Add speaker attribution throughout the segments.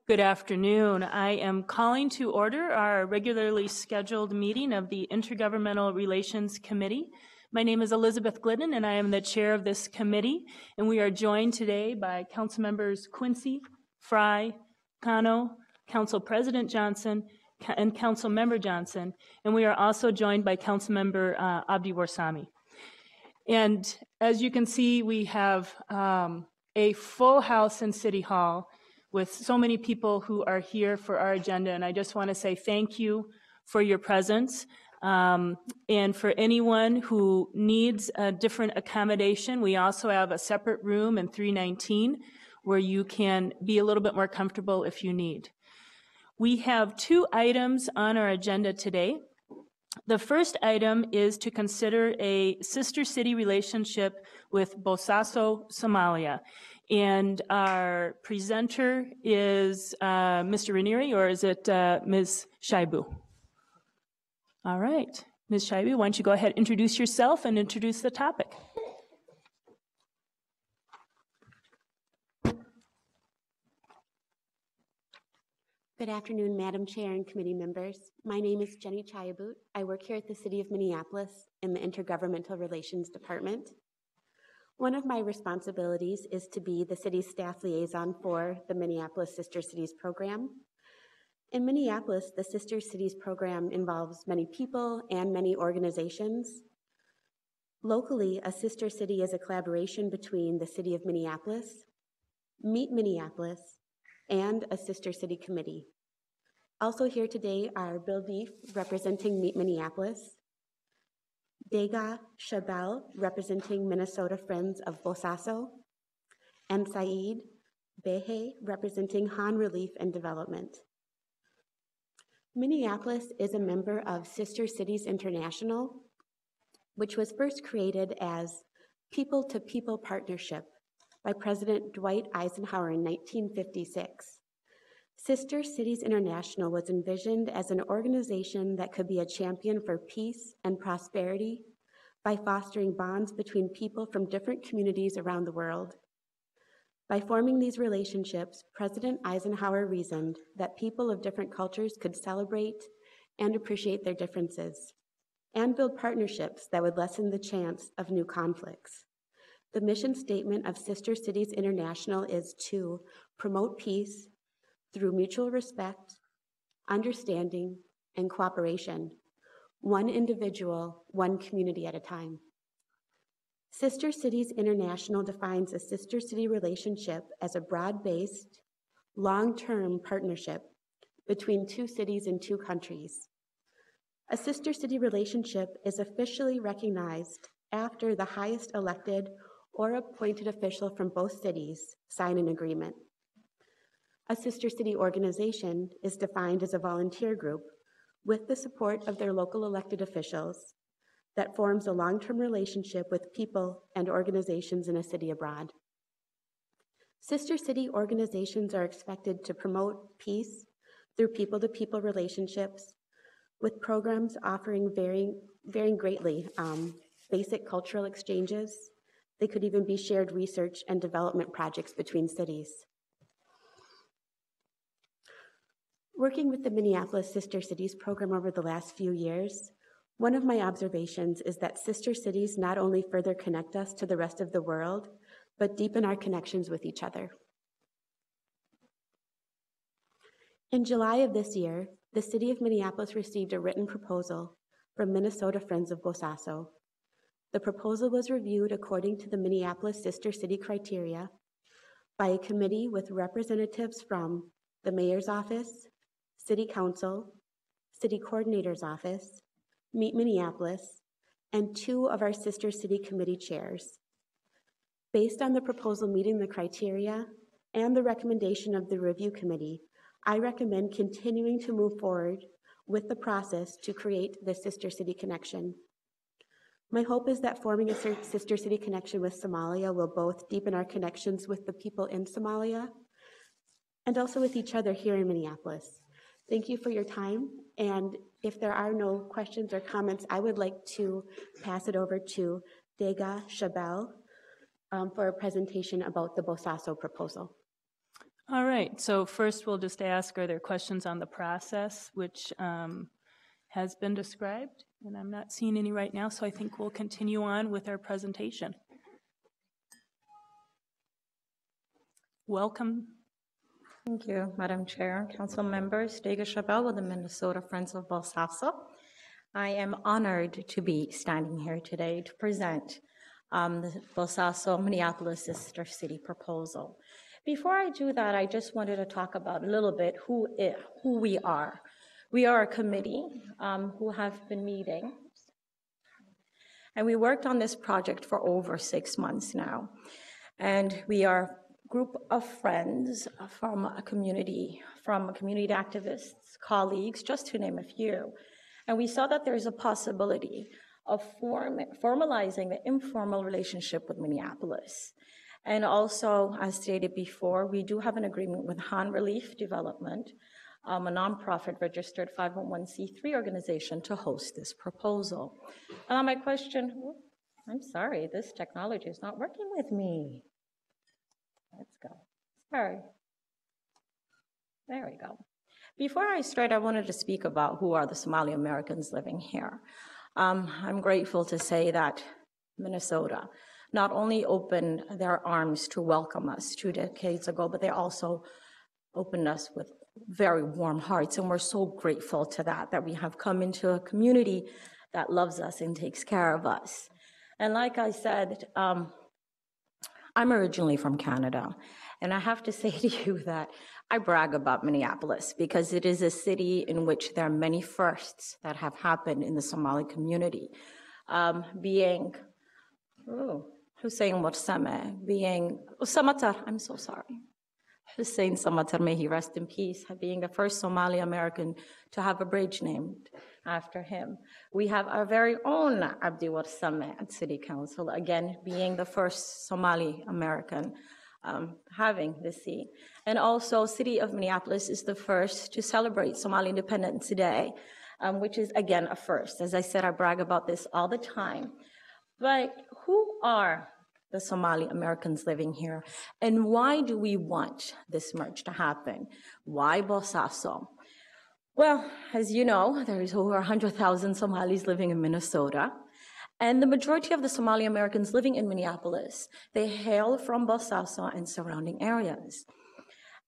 Speaker 1: Good afternoon. I am calling to order our regularly scheduled meeting of the Intergovernmental Relations Committee. My name is Elizabeth Glidden, and I am the chair of this committee. And we are joined today by Council Members Quincy, Fry, Cano, Council President Johnson, and Council Member Johnson. And we are also joined by Council Member Abdi Warsami. And as you can see, we have a full house in City Hall with so many people who are here for our agenda. And I just want to say thank you for your presence. And for anyone who needs a different accommodation, we also have a separate room in 319 where you can be a little bit more comfortable if you need. We have 2 items on our agenda today. The first item is to consider a sister city relationship with Bosaso, Somalia. And our presenter is Mr. Ranieri, or is it Ms. Shaibu? All right. Ms. Shaibu, why don't you go ahead, introduce yourself and introduce the topic.
Speaker 2: Good afternoon, Madam Chair and committee members. My name is Jenny Chayabut. I work here at the City of Minneapolis in the Intergovernmental Relations Department. One of my responsibilities is to be the city's staff liaison for the Minneapolis Sister Cities program. In Minneapolis, the Sister Cities program involves many people and many organizations. Locally, a sister city is a collaboration between the City of Minneapolis, Meet Minneapolis, and a sister city committee. Also here today are Bill Beef, representing Meet Minneapolis, Dega Shabel, representing Minnesota Friends of Bosaso, and Saeed Behe, representing Han Relief and Development. Minneapolis is a member of Sister Cities International, which was first created as People-to-People Partnership by President Dwight Eisenhower in 1956. Sister Cities International was envisioned as an organization that could be a champion for peace and prosperity by fostering bonds between people from different communities around the world. By forming these relationships, President Eisenhower reasoned that people of different cultures could celebrate and appreciate their differences and build partnerships that would lessen the chance of new conflicts. The mission statement of Sister Cities International is to promote peace through mutual respect, understanding, and cooperation, one individual, one community at a time. Sister Cities International defines a sister city relationship as a broad-based, long-term partnership between 2 cities and 2 countries. A sister city relationship is officially recognized after the highest elected or appointed official from both cities sign an agreement. A sister city organization is defined as a volunteer group with the support of their local elected officials that forms a long-term relationship with people and organizations in a city abroad. Sister city organizations are expected to promote peace through people-to-people relationships with programs offering varying greatly basic cultural exchanges. They could even be shared research and development projects between cities. Working with the Minneapolis Sister Cities program over the last few years, one of my observations is that sister cities not only further connect us to the rest of the world, but deepen our connections with each other. In July of this year, the City of Minneapolis received a written proposal from Minnesota Friends of Bosaso. The proposal was reviewed according to the Minneapolis Sister City criteria by a committee with representatives from the Mayor's Office, City Council, City Coordinator's Office, Meet Minneapolis, and 2 of our Sister City Committee chairs. Based on the proposal meeting the criteria and the recommendation of the review committee, I recommend continuing to move forward with the process to create the Sister City Connection. My hope is that forming a sister city connection with Somalia will both deepen our connections with the people in Somalia and also with each other here in Minneapolis. Thank you for your time, and if there are no questions or comments, I would like to pass it over to Dega Shabel for a presentation about the Bosaso proposal.
Speaker 1: All right, so first we'll just ask, are there questions on the process, which has been described? And I'm not seeing any right now, so I think we'll continue on with our presentation. Welcome.
Speaker 3: Thank you, Madam Chair, Council members. Dega Chabel with the Minnesota Friends of Balsasa. I am honored to be standing here today to present the Balsasa Minneapolis Sister City proposal. Before I do that, I just wanted to talk about a little bit who we are. We are a committee who have been meeting, and we worked on this project for over 6 months now. And we are a group of friends from community activists, colleagues, just to name a few. And we saw that there's a possibility of formalizing the informal relationship with Minneapolis. And also, as stated before, we do have an agreement with Han Relief Development, a nonprofit registered 501c3 organization, to host this proposal. My question, I'm sorry, this technology is not working with me. Let's go. Sorry. There we go. Before I start, I wanted to speak about who are the Somali Americans living here. I'm grateful to say that Minnesota not only opened their arms to welcome us 2 decades ago, but they also opened us with very warm hearts, and we're so grateful to that we have come into a community that loves us and takes care of us. And like I said, I'm originally from Canada, and I have to say to you that I brag about Minneapolis because it is a city in which there are many firsts that have happened in the Somali community, being Hussein Warsame, being Samatar, I'm so sorry. Hussein Samatar, may he rest in peace, being the first Somali American to have a bridge named after him. We have our very own Abdi Warsame at City Council, again, being the first Somali American having this seat. And also, City of Minneapolis is the first to celebrate Somali Independence Day, which is, again, a first. As I said, I brag about this all the time. But who are the Somali Americans living here, and why do we want this merge to happen? Why Bosaso? Well, as you know, there is over 100,000 Somalis living in Minnesota, and the majority of the Somali Americans living in Minneapolis, they hail from Bosaso and surrounding areas.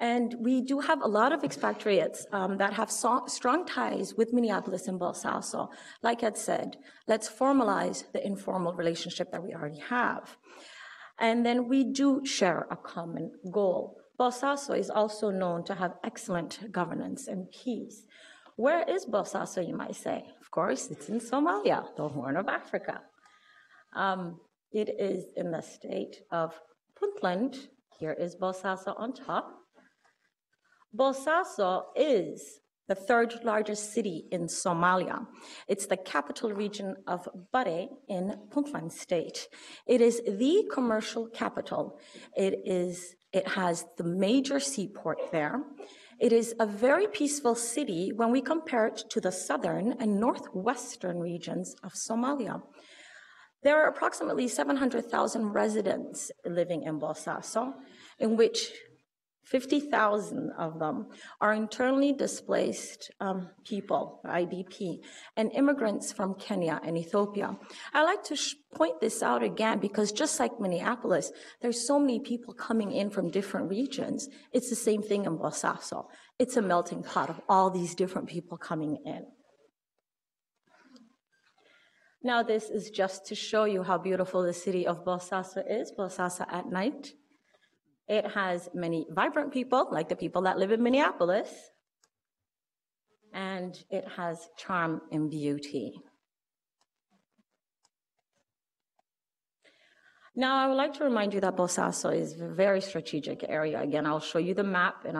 Speaker 3: And we do have a lot of expatriates that have strong ties with Minneapolis and Bosaso. Like I said, let's formalize the informal relationship that we already have. And then we do share a common goal. Bosaso is also known to have excellent governance and peace. Where is Bosaso, you might say? Of course, it's in Somalia, the Horn of Africa. It is in the state of Puntland. Here is Bosaso on top. Bosaso is the third largest city in Somalia. It's the capital region of Bare in Puntland State. It is the commercial capital. It has the major seaport there. It is a very peaceful city when we compare it to the southern and northwestern regions of Somalia. There are approximately 700,000 residents living in Bosaso, in which 50,000 of them are internally displaced people, IDP, and immigrants from Kenya and Ethiopia. I like to point this out again because just like Minneapolis, there's so many people coming in from different regions. It's the same thing in Bosaso. It's a melting pot of all these different people coming in. Now, this is just to show you how beautiful the city of Bosaso is, Bosaso at night. It has many vibrant people, like the people that live in Minneapolis, and it has charm and beauty. Now, I would like to remind you that Bosaso is a very strategic area. Again, I'll show you the map, and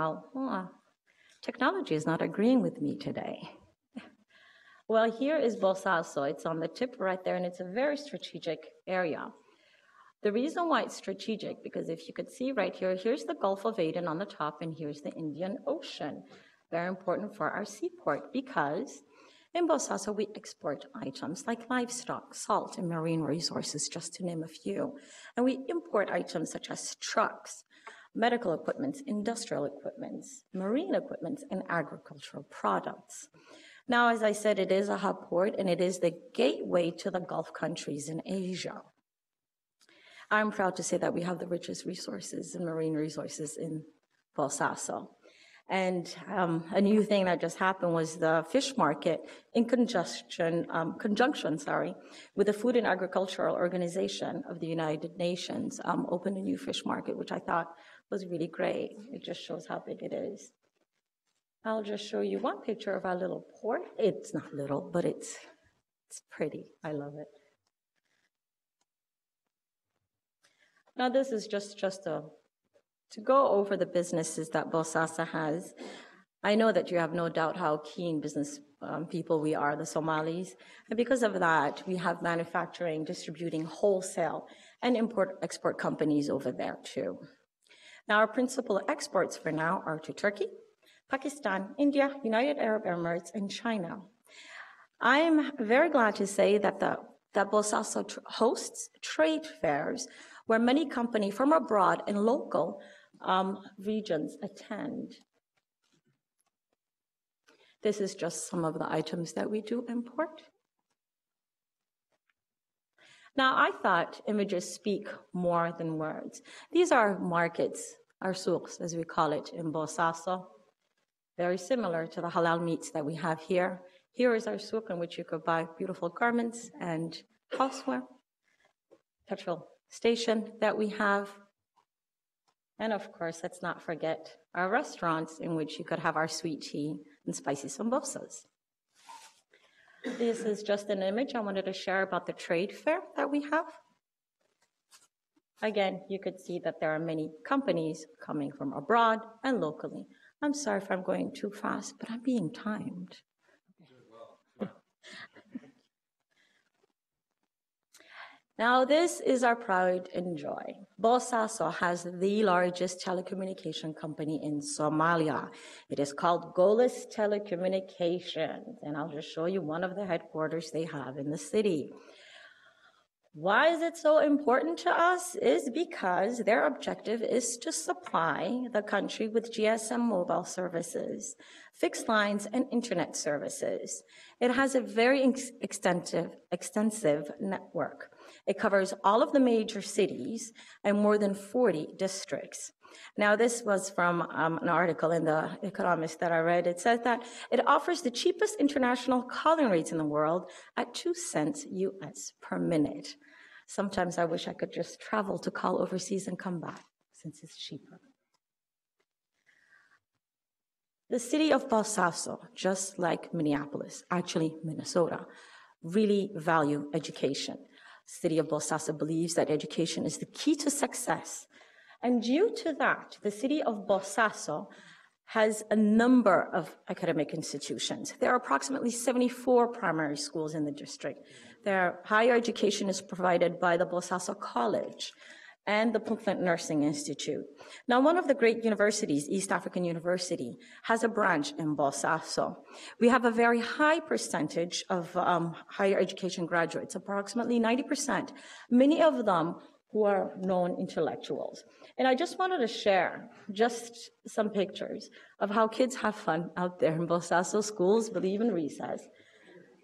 Speaker 3: technology is not agreeing with me today. Well, here is Bosaso. It's on the tip right there, and it's a very strategic area. The reason why it's strategic, because if you could see right here, here's the Gulf of Aden on the top, and here's the Indian Ocean. Very important for our seaport, because in Bosaso, we export items like livestock, salt, and marine resources, just to name a few. And we import items such as trucks, medical equipment, industrial equipment, marine equipment, and agricultural products. Now, as I said, it is a hub port, and it is the gateway to the Gulf countries in Asia. I'm proud to say that we have the richest resources and marine resources in Bosaso. And a new thing that just happened was the fish market in conjunction with the Food and Agricultural Organization of the United Nations opened a new fish market, which I thought was really great. It just shows how big it is. I'll just show you one picture of our little port. It's not little, but it's pretty. I love it. Now, this is just to go over the businesses that Bosaso has. I know that you have no doubt how keen business people we are, the Somalis. And because of that, we have manufacturing, distributing, wholesale, and import-export companies over there too. Now, our principal exports for now are to Turkey, Pakistan, India, United Arab Emirates, and China. I'm very glad to say that Bosaso hosts trade fairs where many companies from abroad and local regions attend. This is just some of the items that we do import. Now, I thought images speak more than words. These are markets, our souks, as we call it in Bosaso, very similar to the halal meats that we have here. Here is our souk in which you could buy beautiful garments and houseware, petrol station that we have. And of course, let's not forget our restaurants in which you could have our sweet tea and spicy sambosas. This is just an image I wanted to share about the trade fair that we have. Again, you could see that there are many companies coming from abroad and locally. I'm sorry if I'm going too fast, but I'm being timed. Now, this is our pride and joy. Bosaso has the largest telecommunication company in Somalia. It is called Golis Telecommunications, and I'll just show you one of the headquarters they have in the city. Why is it so important to us? Is because their objective is to supply the country with GSM mobile services, fixed lines, and internet services. It has a very extensive network. It covers all of the major cities and more than 40 districts. Now, this was from an article in The Economist that I read. It says that it offers the cheapest international calling rates in the world at 2 cents US per minute. Sometimes I wish I could just travel to call overseas and come back, since it's cheaper. The city of Bosaso, just like Minneapolis, actually Minnesota, really value education. The city of Bosaso believes that education is the key to success. And due to that, the city of Bosaso has a number of academic institutions. There are approximately 74 primary schools in the district. Their higher education is provided by the Bosaso College and the Puntland Nursing Institute. Now, one of the great universities, East African University, has a branch in Bosaso. We have a very high percentage of higher education graduates, approximately 90%, many of them who are known intellectuals. And I just wanted to share just some pictures of how kids have fun out there in Bosaso schools, believe in recess.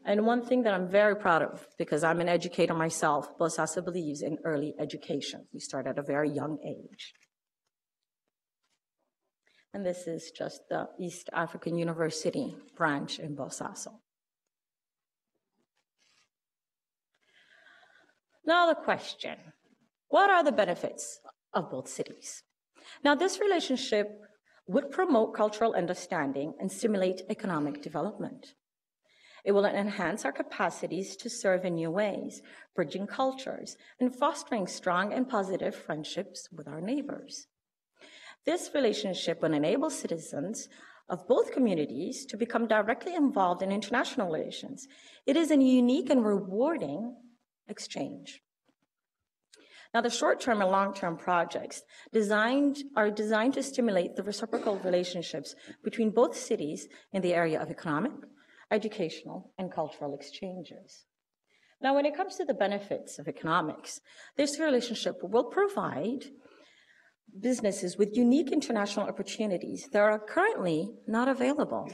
Speaker 3: And one thing that I'm very proud of, because I'm an educator myself, Bosaso believes in early education. We start at a very young age. And this is just the East African University branch in Bosaso. Now the question, what are the benefits of both cities? Now, this relationship would promote cultural understanding and stimulate economic development. It will enhance our capacities to serve in new ways, bridging cultures, and fostering strong and positive friendships with our neighbors. This relationship will enable citizens of both communities to become directly involved in international relations. It is a unique and rewarding exchange. Now, the short-term and long-term projects are designed to stimulate the reciprocal relationships between both cities in the area of economic, educational, and cultural exchanges. Now, when it comes to the benefits of economics, this relationship will provide businesses with unique international opportunities that are currently not available.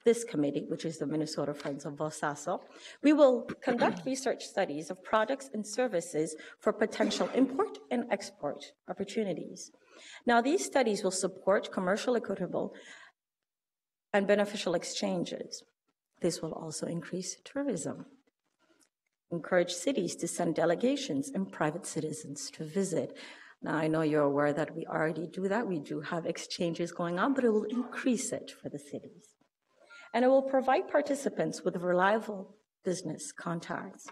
Speaker 3: This committee, which is the Minnesota Friends of Bosaso, we will conduct research studies of products and services for potential import and export opportunities. Now, these studies will support commercial, equitable, and beneficial exchanges. This will also increase tourism, encourage cities to send delegations and private citizens to visit. Now, I know you're aware that we already do that. We do have exchanges going on, but it will increase it for the cities. And it will provide participants with reliable business contacts.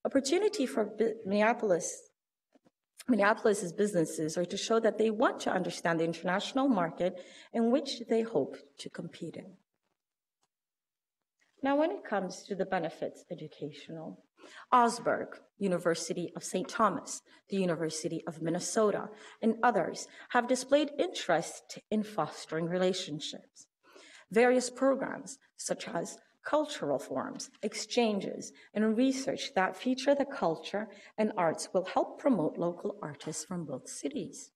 Speaker 3: Opportunity for Minneapolis's businesses are to show that they want to understand the international market in which they hope to compete in. Now, when it comes to the benefits educational, Augsburg, University of St. Thomas, the University of Minnesota, and others have displayed interest in fostering relationships. Various programs, such as cultural forums, exchanges, and research that feature the culture and arts will help promote local artists from both cities.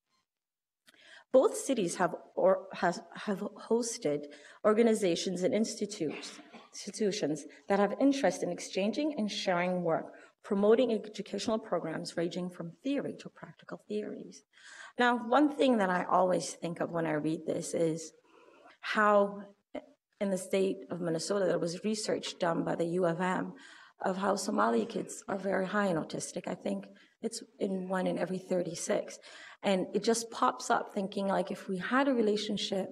Speaker 3: Both cities have hosted organizations and institutions that have interest in exchanging and sharing work, promoting educational programs ranging from theory to practical theories. Now, one thing that I always think of when I read this is how in the state of Minnesota, there was research done by the U of M of how Somali kids are very high in autistic. I think it's in 1 in every 36. And it just pops up thinking like if we had a relationship,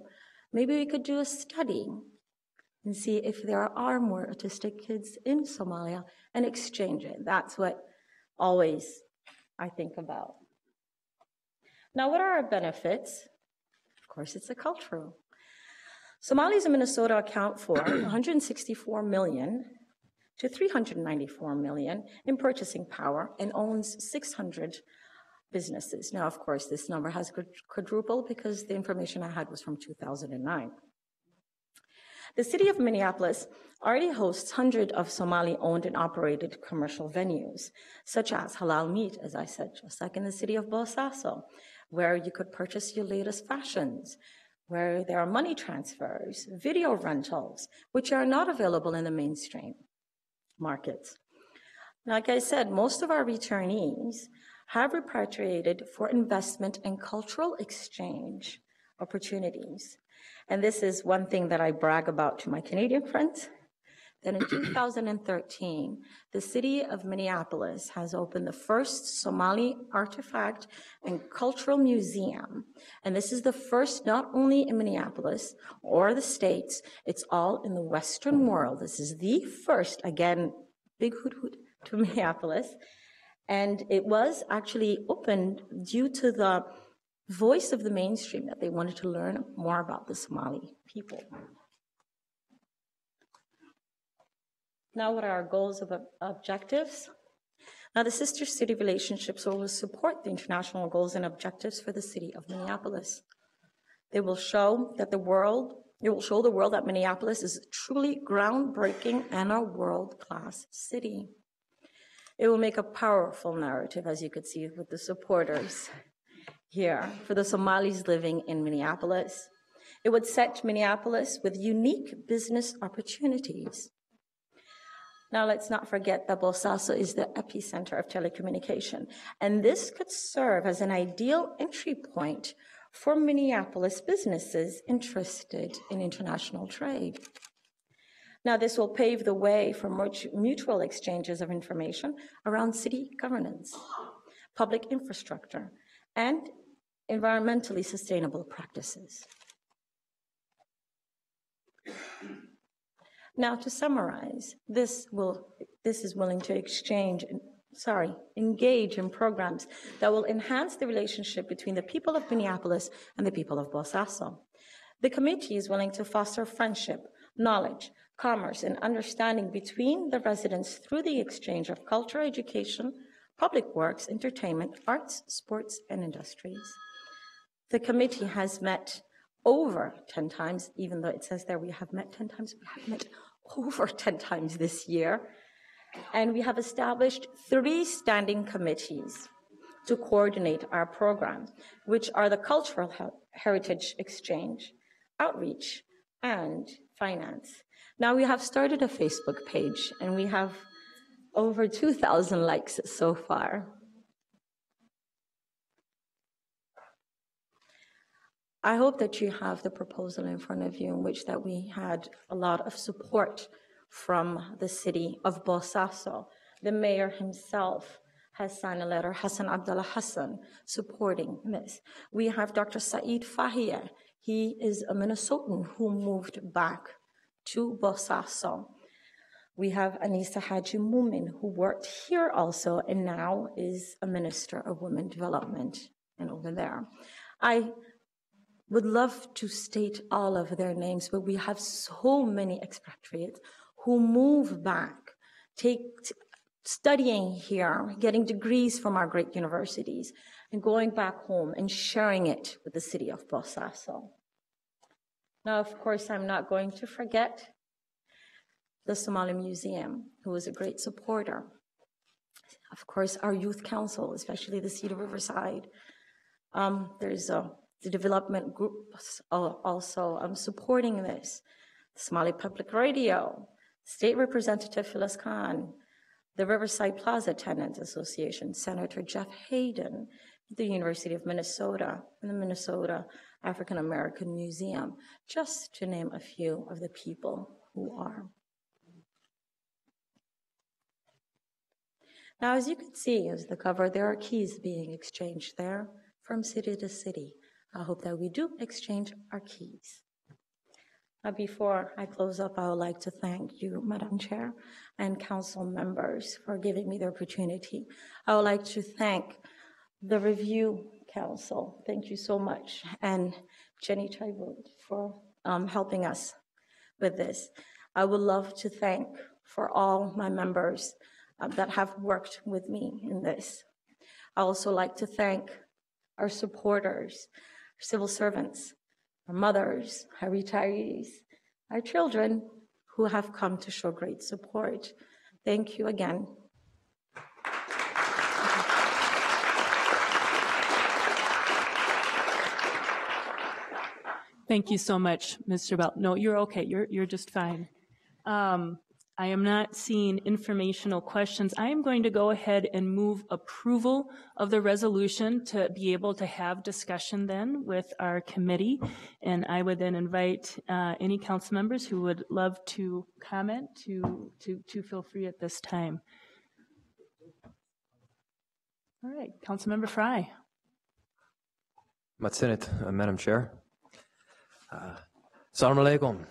Speaker 3: maybe we could do a study and see if there are more autistic kids in Somalia and exchange it. That's what always I think about. Now, what are our benefits? Of course, it's a cultural. Somalis in Minnesota account for 164 million to 394 million in purchasing power and owns 600 businesses. Now, of course, this number has quadrupled because the information I had was from 2009. The city of Minneapolis already hosts hundreds of Somali-owned and operated commercial venues, such as Halal Meat, as I said, just like in the city of Bosaso, where you could purchase your latest fashions, where there are money transfers, video rentals, which are not available in the mainstream markets. Like I said, most of our returnees have repatriated for investment and cultural exchange opportunities. And this is one thing that I brag about to my Canadian friends, that in 2013, the city of Minneapolis has opened the first Somali artifact and cultural museum. And this is the first not only in Minneapolis or the States, it's all in the Western world. This is the first, again, big hoot hoot to Minneapolis. And it was actually opened due to the voice of the mainstream that they wanted to learn more about the Somali people. Now, what are our goals and objectives? Now, the sister city relationships will support the international goals and objectives for the city of Minneapolis. They will show that the world that Minneapolis is truly groundbreaking and a world-class city. It will make a powerful narrative, as you could see with the supporters here, for the Somalis living in Minneapolis. It would set Minneapolis with unique business opportunities. Now, let's not forget that Bosaso is the epicenter of telecommunication, and this could serve as an ideal entry point for Minneapolis businesses interested in international trade. Now, this will pave the way for mutual exchanges of information around city governance, public infrastructure, and environmentally sustainable practices. Now, to summarize, this is willing to engage in programs that will enhance the relationship between the people of Minneapolis and the people of Bosaso. The committee is willing to foster friendship, knowledge, commerce, and understanding between the residents through the exchange of culture, education, public works, entertainment, arts, sports, and industries. The committee has met over 10 times, even though it says there we have met 10 times, we have met over 10 times this year. And we have established 3 standing committees to coordinate our program, which are the cultural heritage exchange, outreach, and finance. Now we have started a Facebook page, and we have over 2,000 likes so far. I hope that you have the proposal in front of you, in which that we had a lot of support from the city of Bosaso. The mayor himself has signed a letter, Hassan Abdullah Hassan, supporting this. We have Dr. Saeed Fahia. He is a Minnesotan who moved back to Bosaso. We have Anissa Haji Mumin, who worked here also and now is a minister of women development and over there. I would love to state all of their names, but we have so many expatriates who move back, studying here, getting degrees from our great universities, and going back home and sharing it with the city of Bosaso. Now, of course, I'm not going to forget the Somali Museum, who is a great supporter. Of course, our youth council, especially the Cedar Riverside. There's the development groups also supporting this. The Somali Public Radio, State Representative Phyllis Khan, the Riverside Plaza Tenants Association, Senator Jeff Hayden, the University of Minnesota, and the Minnesota African American Museum, just to name a few of the people who are. Now, as you can see as the cover, there are keys being exchanged there from city to city. I hope that we do exchange our keys. Now, before I close up, I would like to thank you, Madam Chair, and council members for giving me the opportunity. I would like to thank the Review Council. Thank you so much. And Jenny Tywood for helping us with this. I would love to thank for all my members that have worked with me in this. I also like to thank our supporters, our civil servants, our mothers, our retirees, our children who have come to show great support. Thank you again.
Speaker 1: Thank you so much, Mr. Bell. No, you're okay. You're just fine. I am not seeing informational questions. I am going to go ahead and move approval of the resolution to be able to have discussion then with our committee. And I would then invite any council members who would love to comment to feel free at this time. All right, Councilmember Fry.
Speaker 4: Matsinit, Madam Chair. Assalamu alaikum.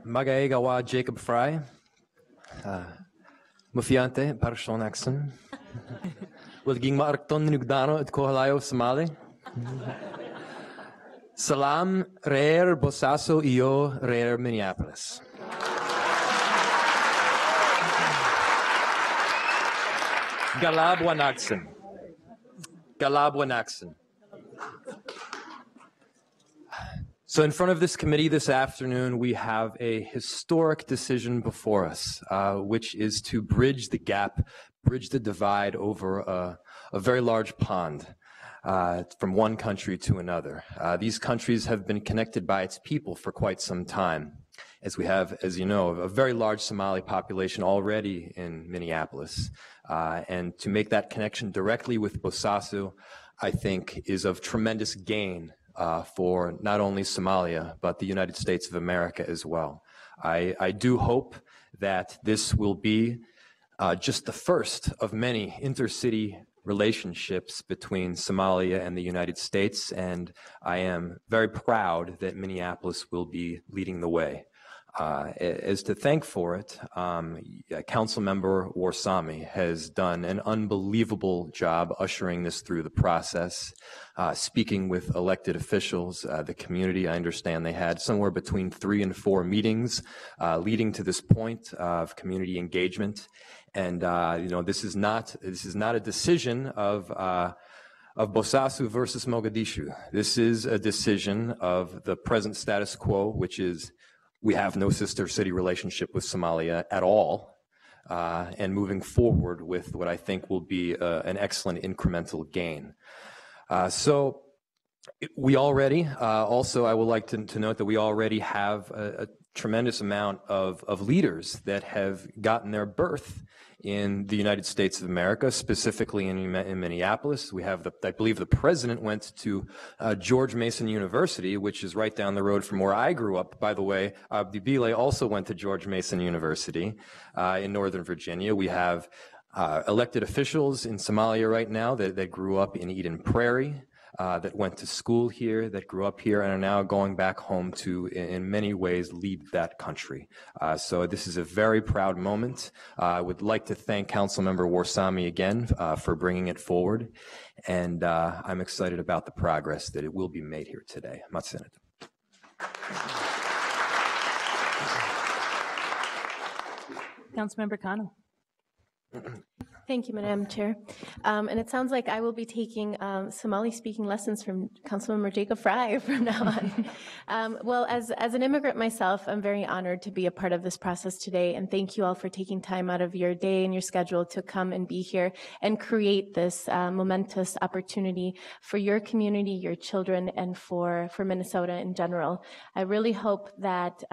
Speaker 4: Magaigawa Jacob Fry. Mufiante, Parshon Axon. Wilging Markton Nugdano at Kohalayo, Somali. Salam, Rare Bosaso Io, Rare Minneapolis. Galab Wanaxon. Galab Wanaxon. So in front of this committee this afternoon, we have a historic decision before us, which is to bridge the gap, bridge the divide over a very large pond from one country to another. These countries have been connected by its people for quite some time, as we have, as you know, a very large Somali population already in Minneapolis. And to make that connection directly with Bosaso, I think, is of tremendous gain for not only Somalia, but the United States of America as well. I do hope that this will be just the first of many intercity relationships between Somalia and the United States, and I am very proud that Minneapolis will be leading the way. As to thank for it, Councilmember Warsame has done an unbelievable job ushering this through the process, speaking with elected officials, the community. I understand they had somewhere between 3 and 4 meetings leading to this point of community engagement. And you know, this is not a decision of Bosaso versus Mogadishu. This is a decision of the present status quo, which is we have no sister city relationship with Somalia at all. and moving forward with what I think will be an excellent incremental gain. So we already, also I would like to note that we already have a tremendous amount of leaders that have gotten their birth in the United States of America, specifically in Minneapolis. We have, I believe the president went to George Mason University, which is right down the road from where I grew up. By the way, Abdibile also went to George Mason University in Northern Virginia. We have elected officials in Somalia right now that grew up in Eden Prairie, that went to school here, that grew up here, and are now going back home to, in many ways, lead that country. So this is a very proud moment. I would like to thank Councilmember Warsame again for bringing it forward, and I'm excited about the progress that it will be made here today. Matsenet.
Speaker 1: Councilmember Cano.
Speaker 5: Thank you, Madam Chair. And it sounds like I will be taking Somali-speaking lessons from Councilmember Jacob Fry from now on. Well, as an immigrant myself, I'm very honored to be a part of this process today, and thank you all for taking time out of your day and your schedule to come and be here and create this momentous opportunity for your community, your children, and for Minnesota in general. I really hope that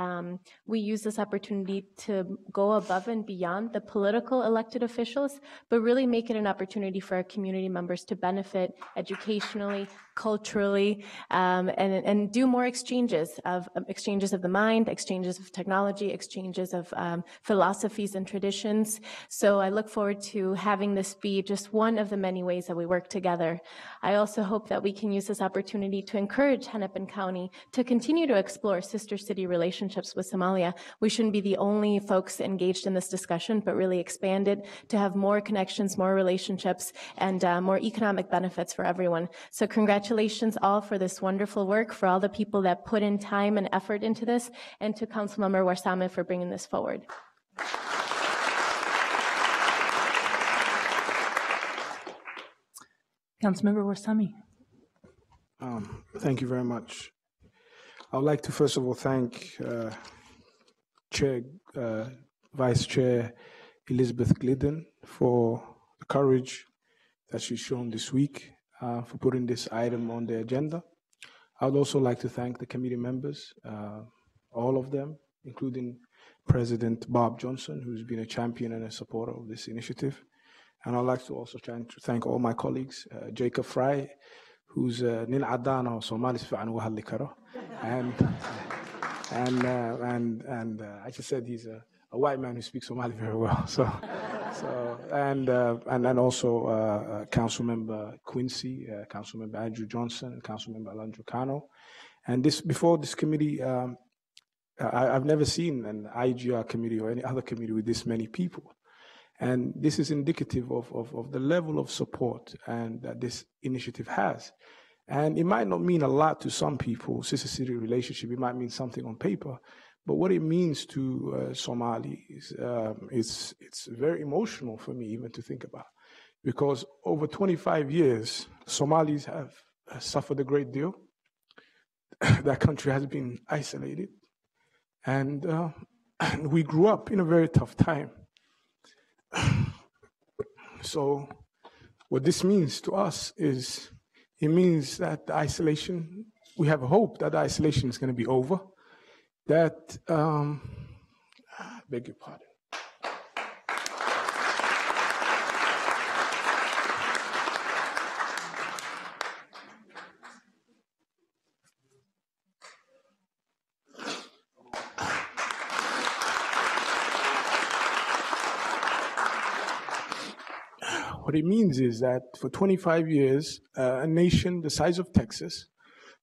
Speaker 5: we use this opportunity to go above and beyond the political elected officials, but really make it an opportunity for our community members to benefit educationally, culturally, and do more exchanges of the mind, exchanges of technology, exchanges of philosophies and traditions. So I look forward to having this be just one of the many ways that we work together. I also hope that we can use this opportunity to encourage Hennepin County to continue to explore sister city relationships with Somalia. We shouldn't be the only folks engaged in this discussion, but really expand it to have more connections, more relationships, and more economic benefits for everyone. So congratulations all for this wonderful work, for all the people that put in time and effort into this, and to Councilmember Warsame for bringing this forward.
Speaker 1: Councilmember Warsame.
Speaker 6: Thank you very much. I would like to first of all thank Vice Chair Elizabeth Glidden for the courage that she's shown this week for putting this item on the agenda. I would also like to thank the committee members, all of them, including President Bob Johnson, who's been a champion and a supporter of this initiative. And I'd like to also try to thank all my colleagues, Jacob Fry, who's nin adana or Somali fi'an wa hadli karo, and I just said he's a white man who speaks Somali very well. And also Councilmember Quincy, Councilmember Andrew Johnson, and Councilmember Alondra Cano. And before this committee, I've never seen an IGR committee or any other committee with this many people. And this is indicative of the level of support and that this initiative has. And it might not mean a lot to some people, sister city relationship, it might mean something on paper, but what it means to Somalis, it's very emotional for me even to think about. Because over 25 years, Somalis have suffered a great deal. That country has been isolated. And we grew up in a very tough time. So what this means to us is, it means that the isolation, we have hope that the isolation is going to be over. That, beg your pardon. What it means is that for 25 years, a nation the size of Texas,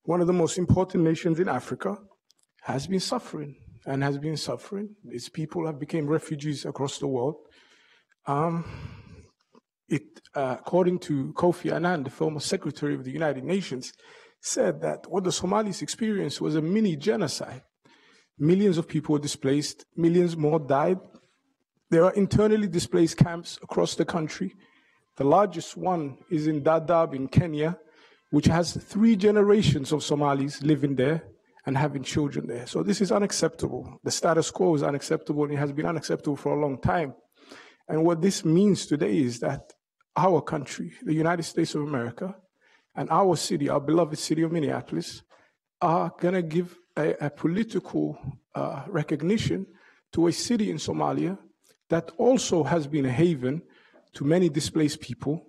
Speaker 6: one of the most important nations in Africa, has been suffering and has been suffering. Its people have become refugees across the world. According to Kofi Annan, the former Secretary of the United Nations, said that what the Somalis experienced was a mini genocide. Millions of people were displaced, millions more died. There are internally displaced camps across the country. The largest one is in Dadaab in Kenya, which has 3 generations of Somalis living there and having children there. So this is unacceptable. The status quo is unacceptable, and it has been unacceptable for a long time. And what this means today is that our country, the United States of America, and our city, our beloved city of Minneapolis, are going to give a political recognition to a city in Somalia that also has been a haven to many displaced people,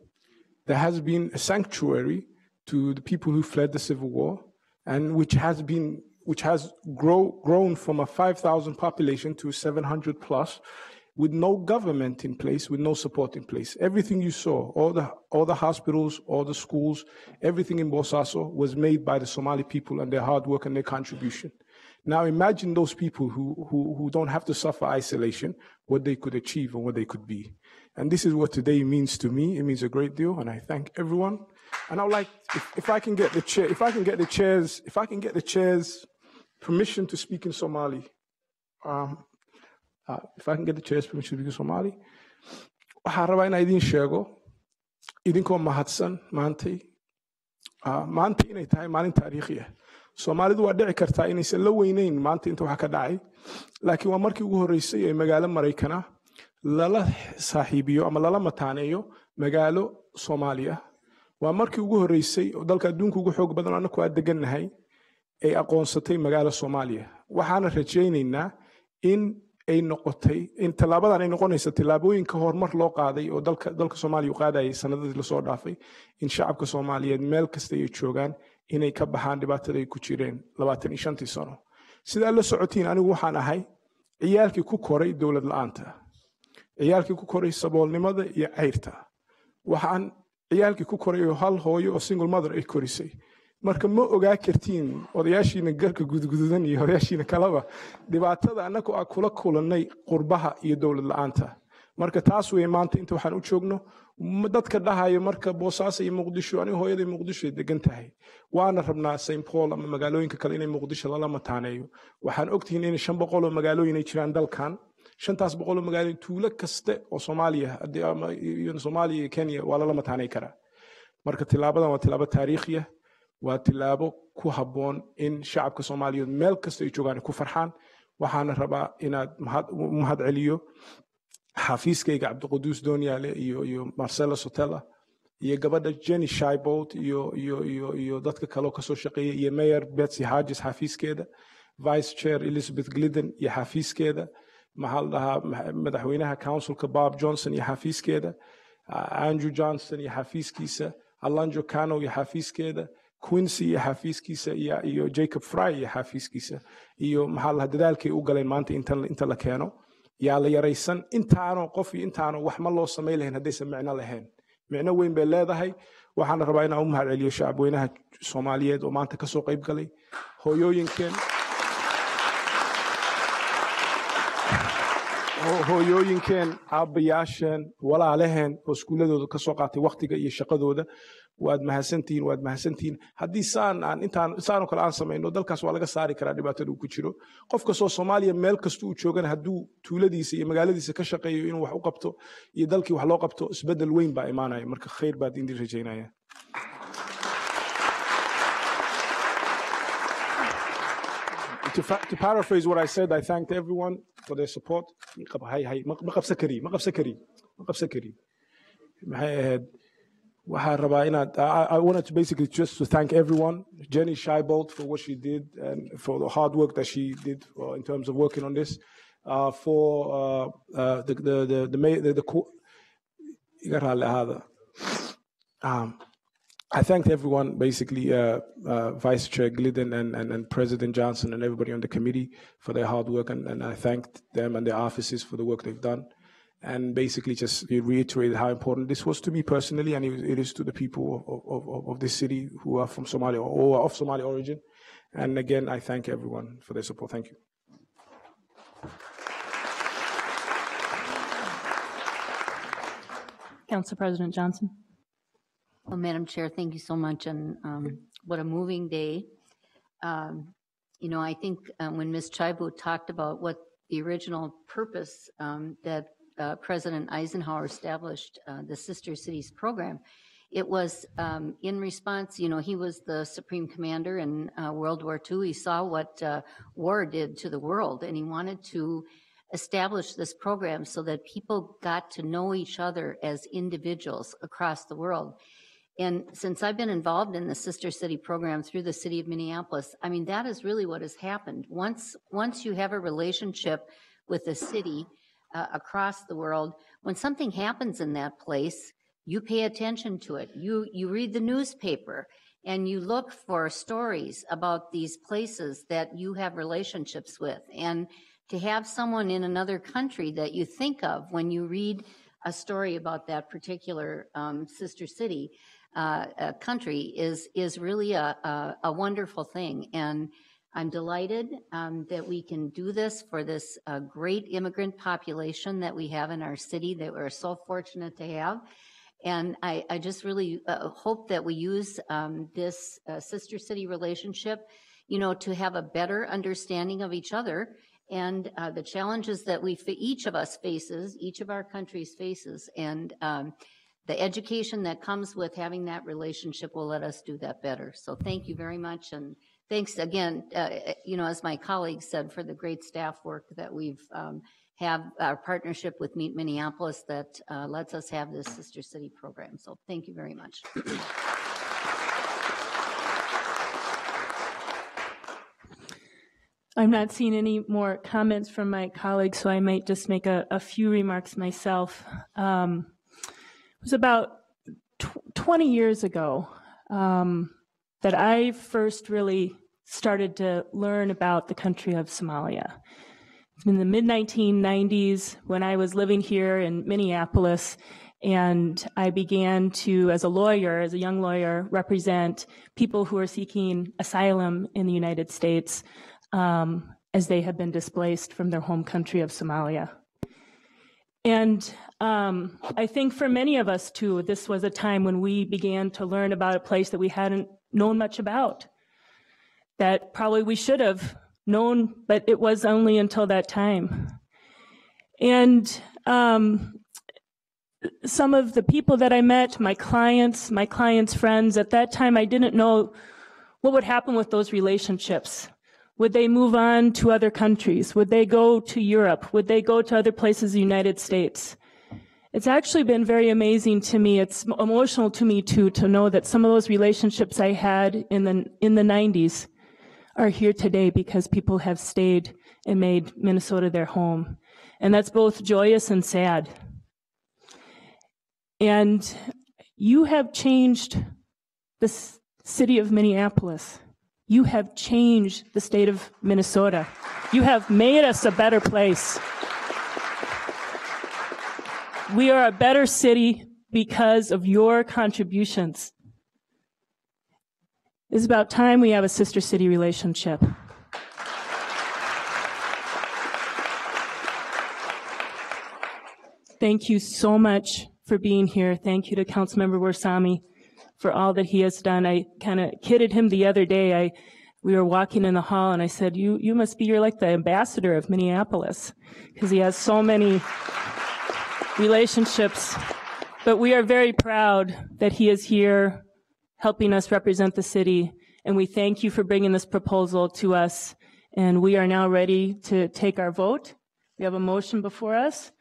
Speaker 6: that has been a sanctuary to the people who fled the civil war, and which has grown from a 5,000 population to 700 plus, with no government in place, with no support in place. Everything you saw, all the hospitals, all the schools, everything in Bosaso was made by the Somali people and their hard work and their contribution. Now imagine those people who don't have to suffer isolation, what they could achieve and what they could be. And this is what today means to me. It means a great deal, and I thank everyone. And I would like, if I can get the chairs permission to speak in Somali. If I can get the chairs permission to speak in Somali. Waxaan rabaa inaan idin sheego, idinkoo mahadsan maantay inay tahay maalin taariikhi ah. Soomaalidu waa dhici kartaa inaysan la weynayn maanta inta waxa ka dhacay, laakiin waa markii ugu horreysay ee magaalo Maraykana lala saaxiibiyo ama lala mataaneeyo magaalo Soomaaliya. Waa markii ugu horreysay oo dalka adduunka ugu xoog badan anagu aan degannahay ay aqoonsatay magaalo Soomaaliya. Waxaana rajaynaynaa in ay noqotay in talaabadan ay noqonayso talaabooyinka horumar loo qaaday oo dalka Soomaaliya u qaadayay sanadadii la soo dhaafay, in shacabka Soomaaliyeed meel kasta ay joogaan inay ka baxaan dhibaatada ay ku jireen 25 sano. Sidaa la socotiin, anigu waxaan ahay ciyaalkii ku koray dowlad la'aanta, ciyaalkii ku koray saboolnimada iyo cayrta. Waxaan ciyaalkii ku koray hal hooyo oo single mother ay korisay. Marka ma ogaa kartiin odayaashiina garka gudgududan iyo odayaashiina kalaba dhibaatada annagu aan kula kulannay qurbaha iyo dowlad la'aanta. Marka taas way maanta inta waxaan u joogno dadka dhahayo marka Boosaaso iyo Muqdisho, aniga hooyaday Muqdisho degan tahay, waana rabnaa St. Paul ama magaalooyinka kale inay Muqdisho lala mataaneeyo. Waxaan ogtihiin in 500 oo magaalooyin ay jiraan dalkan, 500 oo magaalooyin tuulo kaste oo Soomaaliya ama Soomaaliya iyo Kenya waa lala mataanay karaa. Marka tilaabadan waa tilaabo taariikhi ah, waa tilaabo ku habboon in shacabka Soomaaliyeed meel kasta ay joogaan ku farxaan. Waxaana rabaa inaad mahad celiyo xafiiskayga Cabdiqaduus Doonyaale iyo Marcelo Sotella iyo gabadha Jenny Shaibolt iyo dadka kale oo ka soo shaqeeya, iyo Mayor Betsy Hodges xafiiskeeda, Vice Chair Elizabeth Glidden iyo xafiiskeeda, madaxweynaha councilka Bob Johnson iyo xafiiskeeda, Andrew Johnson iyo xafiiskiisa, Alondra Cano iyo xafiiskeeda, Quincy iyo xafiiskiisa iyo Jacob Fry iyo xafiiskiisa, iyo dadaalkay u galeen maanta inta la keeno. yaa la yaraysan intaano qof iyo intaano wax ma loo sameyn lahayn haddaysan micno lahayn. Micno weyn bay leedahay. Waxaan rabaa inaan u mahad celiyo shacabweynaha Soomaaliyeed oo maanta ka soo qayb galay, hooyooyinkeen, aabbayaasheen, walaalaheen oo iskuuladooda ka soo qaatay waqtiga iyo shaqadooda. waad mahadsantihiin. Haddii saanoo kale aan samayno, dalkaas waa laga saari karaa dhibaatada uu ku jiro. Qof kastoo Soomaaliya meel kasta uu joogana hadduu tuuladiisa iyo magaaladiisa ka shaqeeyo inuu wax u qabto iyo dalkii wax loo qabto, isbeddel weyn baa imaanaya. Marka khayr baad idin rajaynaya. To paraphrase what I said, I thanked everyone for their support. I wanted to basically just to thank everyone. Jenny Shaibolt for what she did and for the hard work that she did in terms of working on this. I thanked everyone, basically Vice Chair Glidden and President Johnson and everybody on the committee for their hard work, and I thanked them and their offices for the work they've done. And basically just reiterated how important this was to me personally, and it is to the people of this city who are from Somalia or of Somali origin. And again, I thank everyone for their support. Thank you.
Speaker 1: Council President Johnson.
Speaker 7: Well, Madam Chair, thank you so much. And what a moving day. I think when Ms. Chaibo talked about what the original purpose that President Eisenhower established the Sister Cities program, it was in response, he was the supreme commander in World War II. He saw what war did to the world, and he wanted to established this program so that people got to know each other as individuals across the world. And since I've been involved in the Sister City program through the city of Minneapolis, I mean, that is really what has happened. Once you have a relationship with a city across the world, when something happens in that place, you pay attention to it. You read the newspaper and you look for stories about these places that you have relationships with. And to have someone in another country that you think of when you read a story about that particular sister city country is really a wonderful thing. And I'm delighted that we can do this for this great immigrant population that we have in our city that we're so fortunate to have. And I just really hope that we use this sister city relationship, to have a better understanding of each other and the challenges that each of us faces, each of our countries faces, and the education that comes with having that relationship will let us do that better. So thank you very much, and thanks again, as my colleague said, for the great staff work that we've have our partnership with Meet Minneapolis that lets us have this Sister City program. So thank you very much.
Speaker 1: I'm not seeing any more comments from my colleagues, so I might just make a few remarks myself. It was about 20 years ago that I first really started to learn about the country of Somalia. In the mid-1990s, when I was living here in Minneapolis, and I began to, as a young lawyer, represent people who are seeking asylum in the United States as they have been displaced from their home country of Somalia. And I think for many of us, too, this was a time when we began to learn about a place that we hadn't known much about, that probably we should have known, but it was only until that time. And some of the people that I met, my clients' friends, at that time I didn't know what would happen with those relationships. Would they move on to other countries? Would they go to Europe? Would they go to other places in the United States? It's actually been very amazing to me. It's emotional to me, too, to know that some of those relationships I had in the 90s are here today because people have stayed and made Minnesota their home. And that's both joyous and sad. And you have changed the city of Minneapolis. You have changed the state of Minnesota. You have made us a better place. We are a better city because of your contributions. It's about time we have a sister city relationship. Thank you so much for being here. Thank you to Councilmember Warsame for all that he has done. I kind of kidded him the other day. We were walking in the hall and I said, you must be, you're like the ambassador of Minneapolis, because he has so many relationships. But we are very proud that he is here helping us represent the city, and we thank you for bringing this proposal to us, and we are now ready to take our vote. We have a motion before us.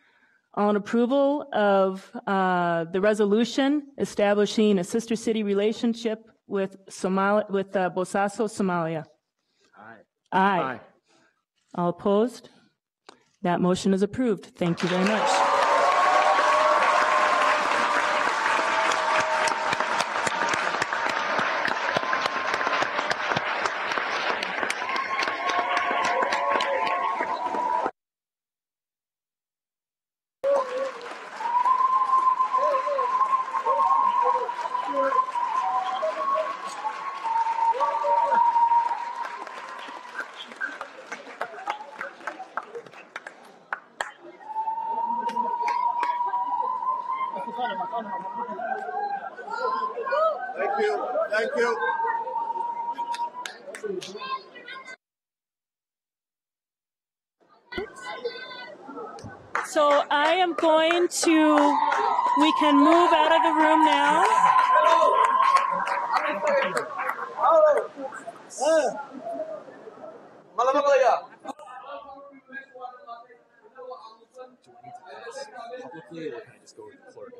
Speaker 1: All in approval of the resolution establishing a sister city relationship with Bosaso, Somalia.
Speaker 6: Aye.
Speaker 1: Aye.
Speaker 6: Aye.
Speaker 1: All opposed? That motion is approved. Thank you very much.
Speaker 8: Thank you. Thank you.
Speaker 1: So I am going to, we can move out of the room now.
Speaker 4: publicly, or can I just go with the clerk?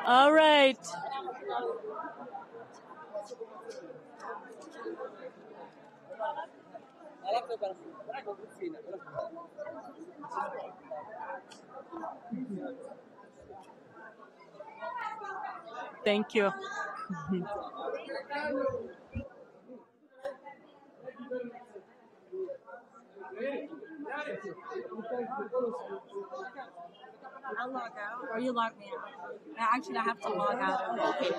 Speaker 1: All right. Thank you.
Speaker 9: I'll log out, or you log me out. Actually, I have to log out. Okay.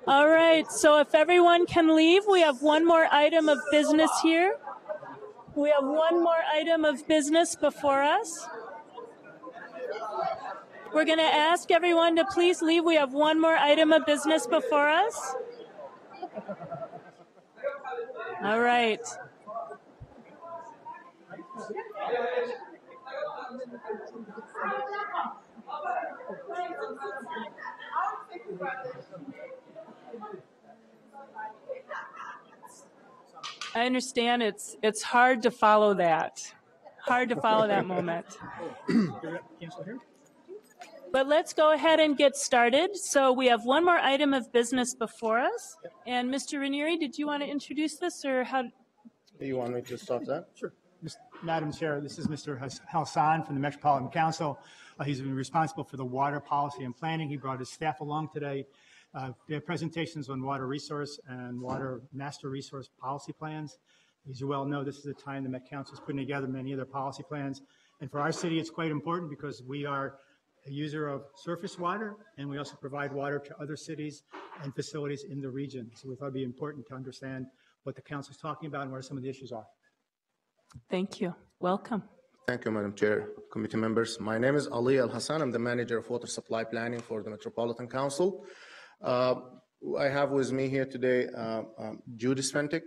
Speaker 1: All right, so if everyone can leave, we have one more item of business here. We have one more item of business before us. We're going to ask everyone to please leave. We have one more item of business before us. All right. I understand it's hard to follow that. Hard to follow that moment. But let's go ahead and get started. So we have one more item of business before us. And Mr. Ranieri, did you want to introduce this, or how?
Speaker 8: You want me to start that?
Speaker 10: Sure. Madam Chair, this is Mr. Hassan from the Metropolitan Council. He's been responsible for the water policy and planning. He brought his staff along today. They have presentations on water resource and water master resource policy plans. As you well know, this is the time the Met Council is putting together many of their policy plans. And for our city, it's quite important because we are a user of surface water, and we also provide water to other cities and facilities in the region. So we thought it'd be important to understand what the council is talking about and where some of the issues are.
Speaker 1: Thank you. Welcome.
Speaker 8: Thank you, Madam Chair, committee members. My name is Ali Al Hassan. I'm the manager of water supply planning for the Metropolitan Council. I have with me here today Judy Sventic.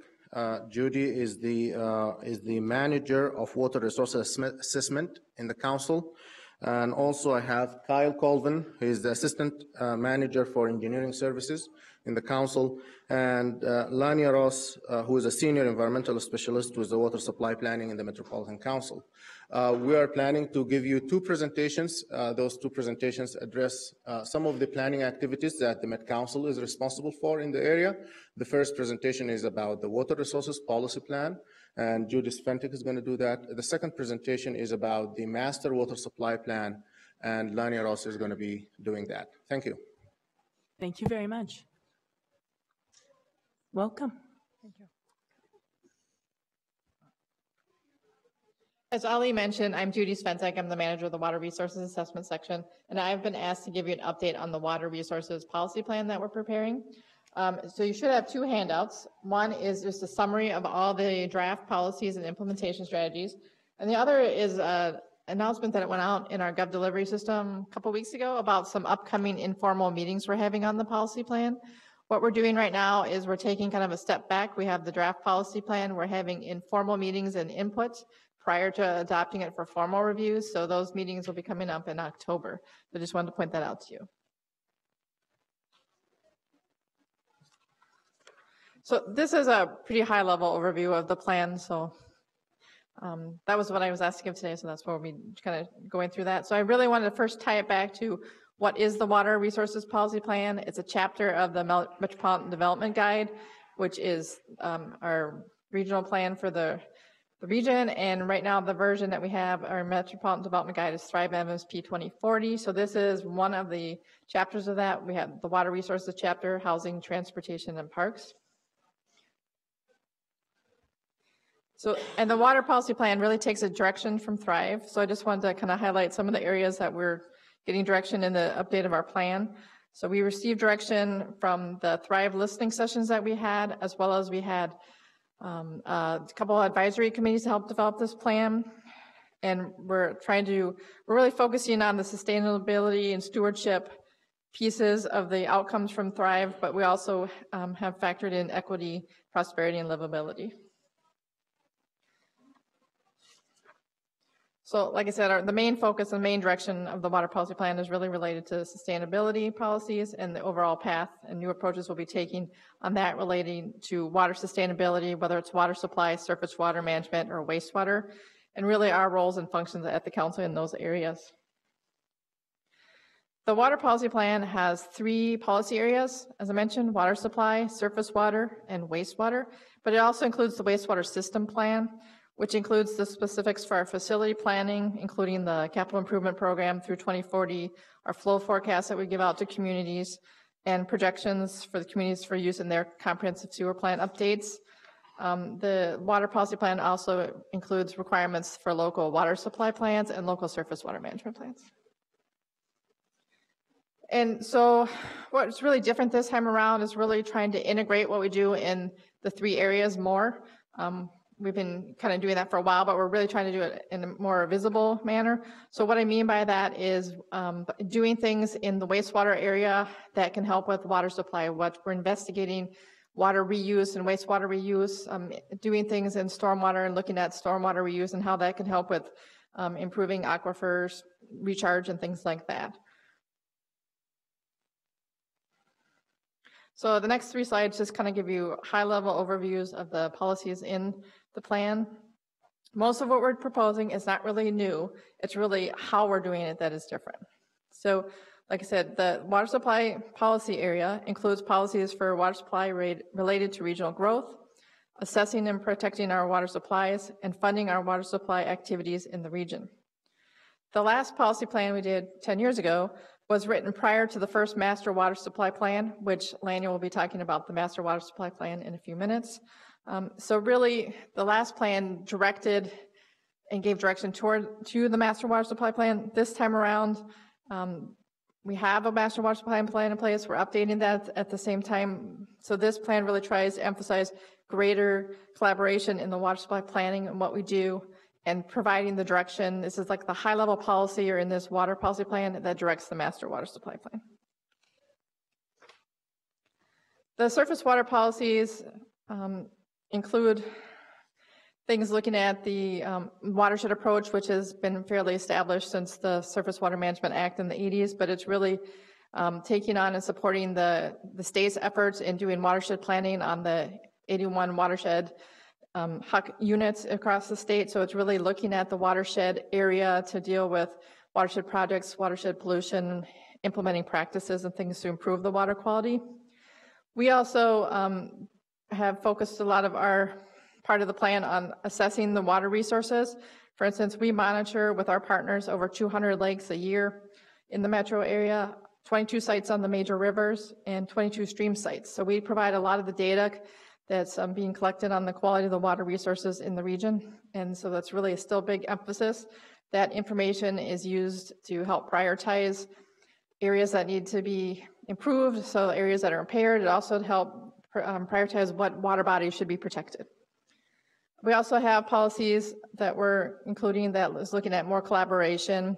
Speaker 8: Judy is the manager of water resources assessment in the council. And also I have Kyle Colvin, who is the assistant manager for engineering services in the council, and Lania Ross, who is a senior environmental specialist with the water supply planning in the Metropolitan Council. We are planning to give you two presentations. Those two presentations address some of the planning activities that the Met Council is responsible for in the area. The first presentation is about the water resources policy plan, and Judy Sventic is going to do that. The second presentation is about the master water supply plan, and Lania Ross is going to be doing that. Thank you.
Speaker 1: Thank you very much. Welcome.
Speaker 11: Thank you. As Ali mentioned, I'm Judy Sventic. I'm the manager of the Water Resources Assessment Section, and I've been asked to give you an update on the Water Resources Policy Plan that we're preparing. So you should have two handouts. One is just a summary of all the draft policies and implementation strategies, and the other is an announcement that went out in our Gov delivery system a couple weeks ago about some upcoming informal meetings we're having on the policy plan. What we're doing right now is we're taking kind of a step back. We have the draft policy plan. We're having informal meetings and input prior to adopting it for formal reviews. So those meetings will be coming up in October. So I just wanted to point that out to you. So this is a pretty high level overview of the plan. So that was what I was asked to give today. So that's where we'll be kind of going through that. So I really wanted to first tie it back to what is the Water Resources Policy Plan. It's a chapter of the Metropolitan Development Guide, which is our regional plan for the region. And right now the version that we have, our Metropolitan Development Guide, is Thrive MSP 2040. So this is one of the chapters of that. We have the Water Resources chapter, Housing, Transportation, and Parks. So, and the water policy plan really takes a direction from Thrive. So I just wanted to kind of highlight some of the areas that we're getting direction in the update of our plan. So we received direction from the Thrive listening sessions that we had, as well as we had a couple of advisory committees to help develop this plan. And we're really focusing on the sustainability and stewardship pieces of the outcomes from Thrive, but we also have factored in equity, prosperity, and livability. So like I said, the main focus and main direction of the water policy plan is really related to sustainability policies and the overall path and new approaches we'll be taking on that relating to water sustainability, whether it's water supply, surface water management, or wastewater, and really our roles and functions at the council in those areas. The water policy plan has 3 policy areas, as I mentioned: water supply, surface water, and wastewater, but it also includes the wastewater system plan, which includes the specifics for our facility planning, including the capital improvement program through 2040, our flow forecast that we give out to communities, and projections for the communities for use in their comprehensive sewer plan updates. The water policy plan also includes requirements for local water supply plans and local surface water management plans. And so what's really different this time around is really trying to integrate what we do in the 3 areas more. We've been kind of doing that for a while, but we're really trying to do it in a more visible manner. So what I mean by that is doing things in the wastewater area that can help with water supply. What we're investigating water reuse and wastewater reuse, doing things in stormwater and looking at stormwater reuse and how that can help with improving aquifers, recharge, and things like that. So the next 3 slides just kind of give you high-level overviews of the policies in the plan. Most of what we're proposing is not really new. It's really how we're doing it that is different. So like I said, the water supply policy area includes policies for water supply related to regional growth, assessing and protecting our water supplies, and funding our water supply activities in the region. The last policy plan we did 10 years ago was written prior to the first master water supply plan, which Lania will be talking about the master water supply plan in a few minutes. So really, the last plan directed and gave direction to the master water supply plan. This time around, we have a master water supply plan in place. We're updating that at the same time. So this plan really tries to emphasize greater collaboration in the water supply planning and what we do, and providing the direction. This is like the high-level policy or in this water policy plan that directs the master water supply plan. The surface water policies include things looking at the watershed approach, which has been fairly established since the Surface Water Management Act in the 80s, but it's really taking on and supporting the state's efforts in doing watershed planning on the 81 watershed HUC units across the state. So it's really looking at the watershed area to deal with watershed projects, watershed pollution, implementing practices and things to improve the water quality. We also have focused a lot of our part of the plan on assessing the water resources. For instance, we monitor with our partners over 200 lakes a year in the metro area, 22 sites on the major rivers, and 22 stream sites. So we provide a lot of the data that's being collected on the quality of the water resources in the region. And so that's really still a big emphasis. That information is used to help prioritize areas that need to be improved, so areas that are impaired. It also helps prioritize what water bodies should be protected. We also have policies that we're including that is looking at more collaboration,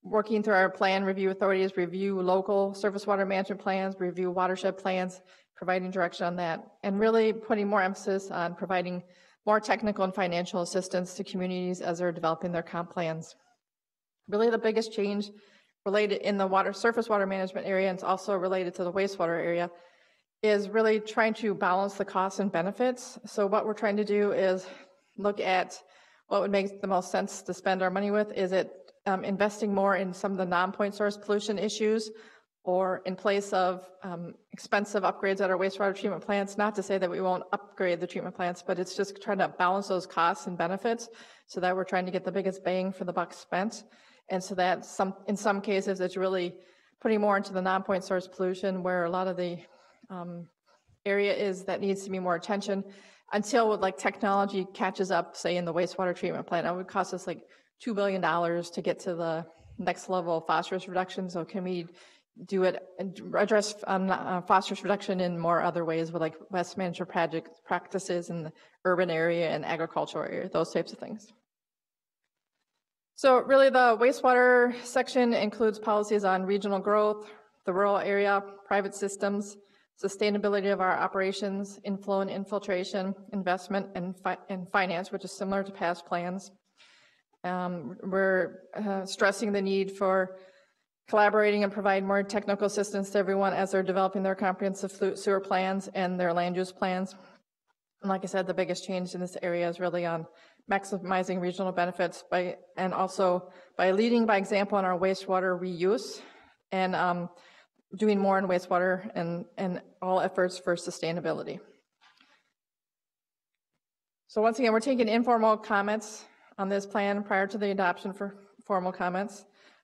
Speaker 11: working through our plan review authorities, review local surface water management plans, review watershed plans, providing direction on that, and really putting more emphasis on providing more technical and financial assistance to communities as they're developing their comp plans. Really the biggest change related in the surface water management area, and it's also related to the wastewater area, is really trying to balance the costs and benefits. So what we're trying to do is look at what would make the most sense to spend our money with. Is it investing more in some of the non-point source pollution issues, or in place of expensive upgrades at our wastewater treatment plants? Not to say that we won't upgrade the treatment plants, but it's just trying to balance those costs and benefits so that we're trying to get the biggest bang for the buck spent. And so that in some cases, it's really putting more into the non-point source pollution, where a lot of the area is that needs to be more attention until like technology catches up, say in the wastewater treatment plant. It would cost us like $2 billion to get to the next level of phosphorus reduction. So can we do it and address phosphorus reduction in more other ways with like waste management practices in the urban area and agricultural area, those types of things. So really the wastewater section includes policies on regional growth, the rural area, private systems, sustainability of our operations, inflow and infiltration, investment, and finance, which is similar to past plans. We're stressing the need for collaborating and provide more technical assistance to everyone as they're developing their comprehensive sewer plans and their land use plans. And like I said, the biggest change in this area is really on maximizing regional benefits and also by leading by example on our wastewater reuse and doing more in wastewater and all efforts for sustainability. So once again, we're taking informal comments on this plan prior to the adoption for formal comments.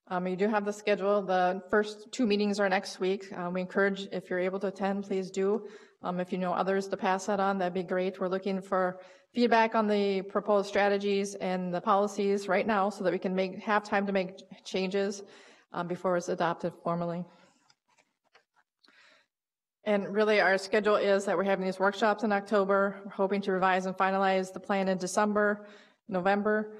Speaker 11: You do have the schedule. The first 2 meetings are next week. We encourage, if you're able to attend, please do. If you know others to pass that on, that'd be great. We're looking for feedback on the proposed strategies and the policies right now so that we can have time to make changes before it's adopted formally. And really our schedule is that we're having these workshops in October. We're hoping to revise and finalize the plan in December, November,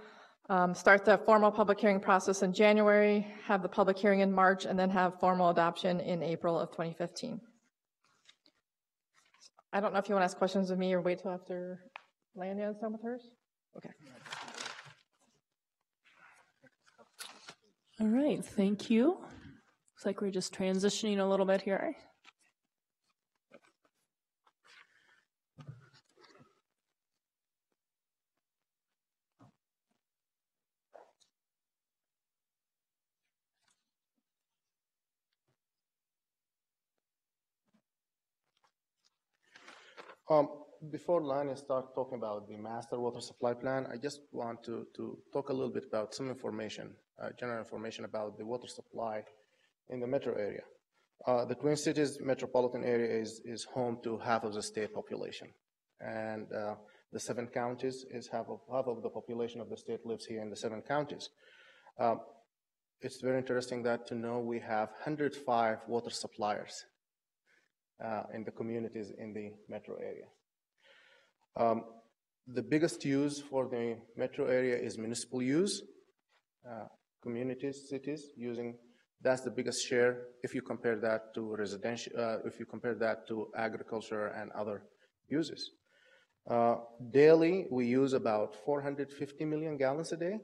Speaker 11: start the formal public hearing process in January, have the public hearing in March, and then have formal adoption in April of 2015. I don't know if you want to ask questions of me or wait till after Lanya is done with hers. Okay.
Speaker 1: All right, thank you. Looks like we're just transitioning a little bit here.
Speaker 8: Before Lanya starts talking about the master water supply plan, I just want to talk a little bit about some information, general information about the water supply in the metro area. The Twin Cities metropolitan area is home to half of the state population. And the 7 counties is half of the population of the state lives here in the 7 counties. It's very interesting to know we have 105 water suppliers in the communities in the metro area. The biggest use for the metro area is municipal use. Communities, cities using, that's the biggest share if you compare that to residential, if you compare that to agriculture and other uses. Daily, we use about 450 million gallons a day.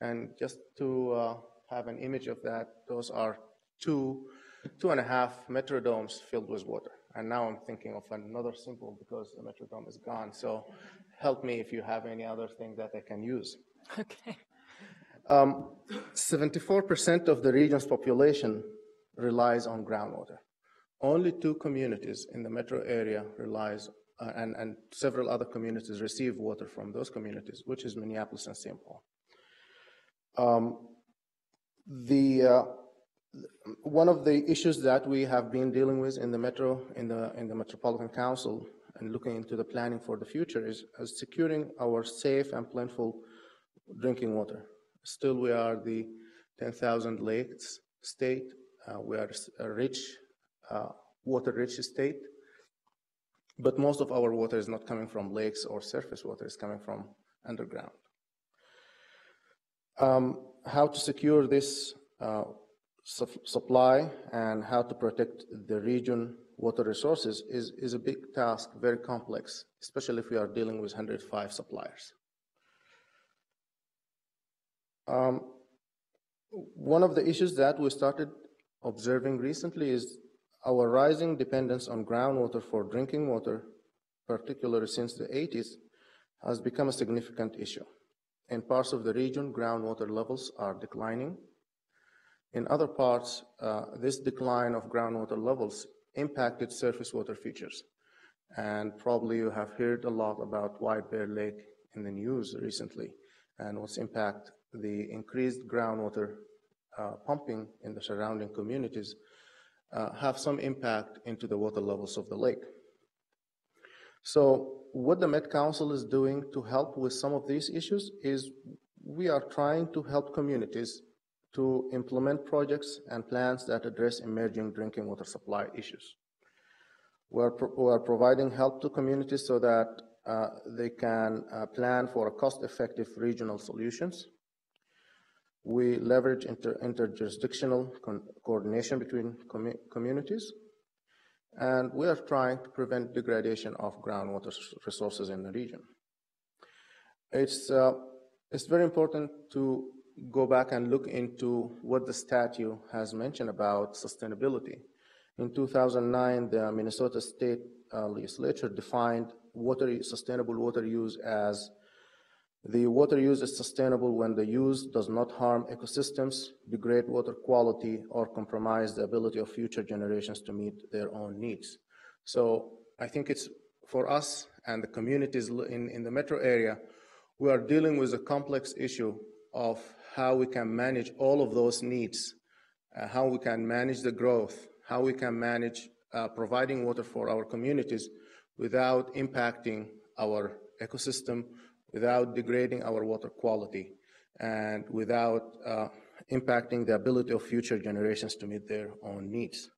Speaker 8: And just to have an image of that, those are 2.5 Metrodomes filled with water. And now I'm thinking of another simple because the Metrodome is gone. So help me if you have any other thing that I can use.
Speaker 1: Okay.
Speaker 8: 74% of the region's population relies on groundwater. Only 2 communities in the metro area relies, and several other communities receive water from those communities, which is Minneapolis and St. Paul. One of the issues that we have been dealing with in the Metropolitan Council and looking into the planning for the future is securing our safe and plentiful drinking water. Still, we are the 10,000 lakes state. We are a rich, water-rich state, but most of our water is not coming from lakes or surface water. It's coming from underground. How to secure this supply and how to protect the region water resources is a big task, very complex, especially if we are dealing with 105 suppliers. One of the issues that we started observing recently is our rising dependence on groundwater for drinking water, particularly since the 80s, has become a significant issue. In parts of the region, groundwater levels are declining. In other parts, this decline of groundwater levels impacted surface water features. And probably you have heard a lot about White Bear Lake in the news recently and what's impact the increased groundwater pumping in the surrounding communities have some impact into the water levels of the lake. So what the Met Council is doing to help with some of these issues is we are trying to help communities to implement projects and plans that address emerging drinking water supply issues. We are providing help to communities so that they can plan for cost-effective regional solutions. We leverage interjurisdictional coordination between communities, and we are trying to prevent degradation of groundwater resources in the region. It's very important to go back and look into what the statute has mentioned about sustainability. In 2009, the Minnesota State Legislature defined sustainable water use as the water use is sustainable when the use does not harm ecosystems, degrade water quality, or compromise the ability of future generations to meet their own needs. So I think it's for us and the communities in the metro area, we are dealing with a complex issue of how we can manage all of those needs, how we can manage the growth, how we can manage providing water for our communities without impacting our ecosystem, without degrading our water quality, and without impacting the ability of future generations to meet their own needs.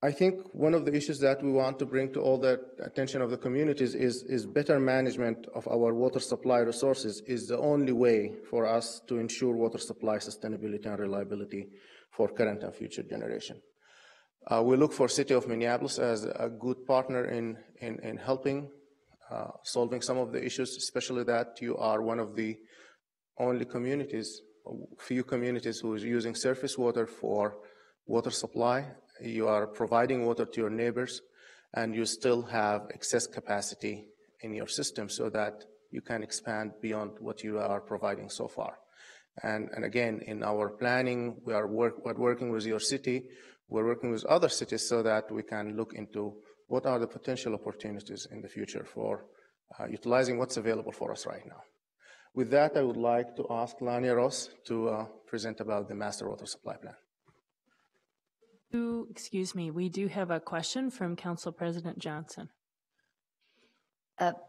Speaker 8: I think one of the issues that we want to bring to all the attention of the communities is better management of our water supply resources is the only way for us to ensure water supply sustainability and reliability for current and future generation. We look for City of Minneapolis as a good partner in helping solving some of the issues, especially that you are one of the only communities, few communities who is using surface water for water supply. You are providing water to your neighbors, and you still have excess capacity in your system so that you can expand beyond what you are providing so far. And again, in our planning, we're working with your city, we're working with other cities so that we can look into what are the potential opportunities in the future for utilizing what's available for us right now. With that, I would like to ask Lania Ross to present about the Master Water Supply Plan.
Speaker 1: Excuse me, we do have a question from Council President Johnson.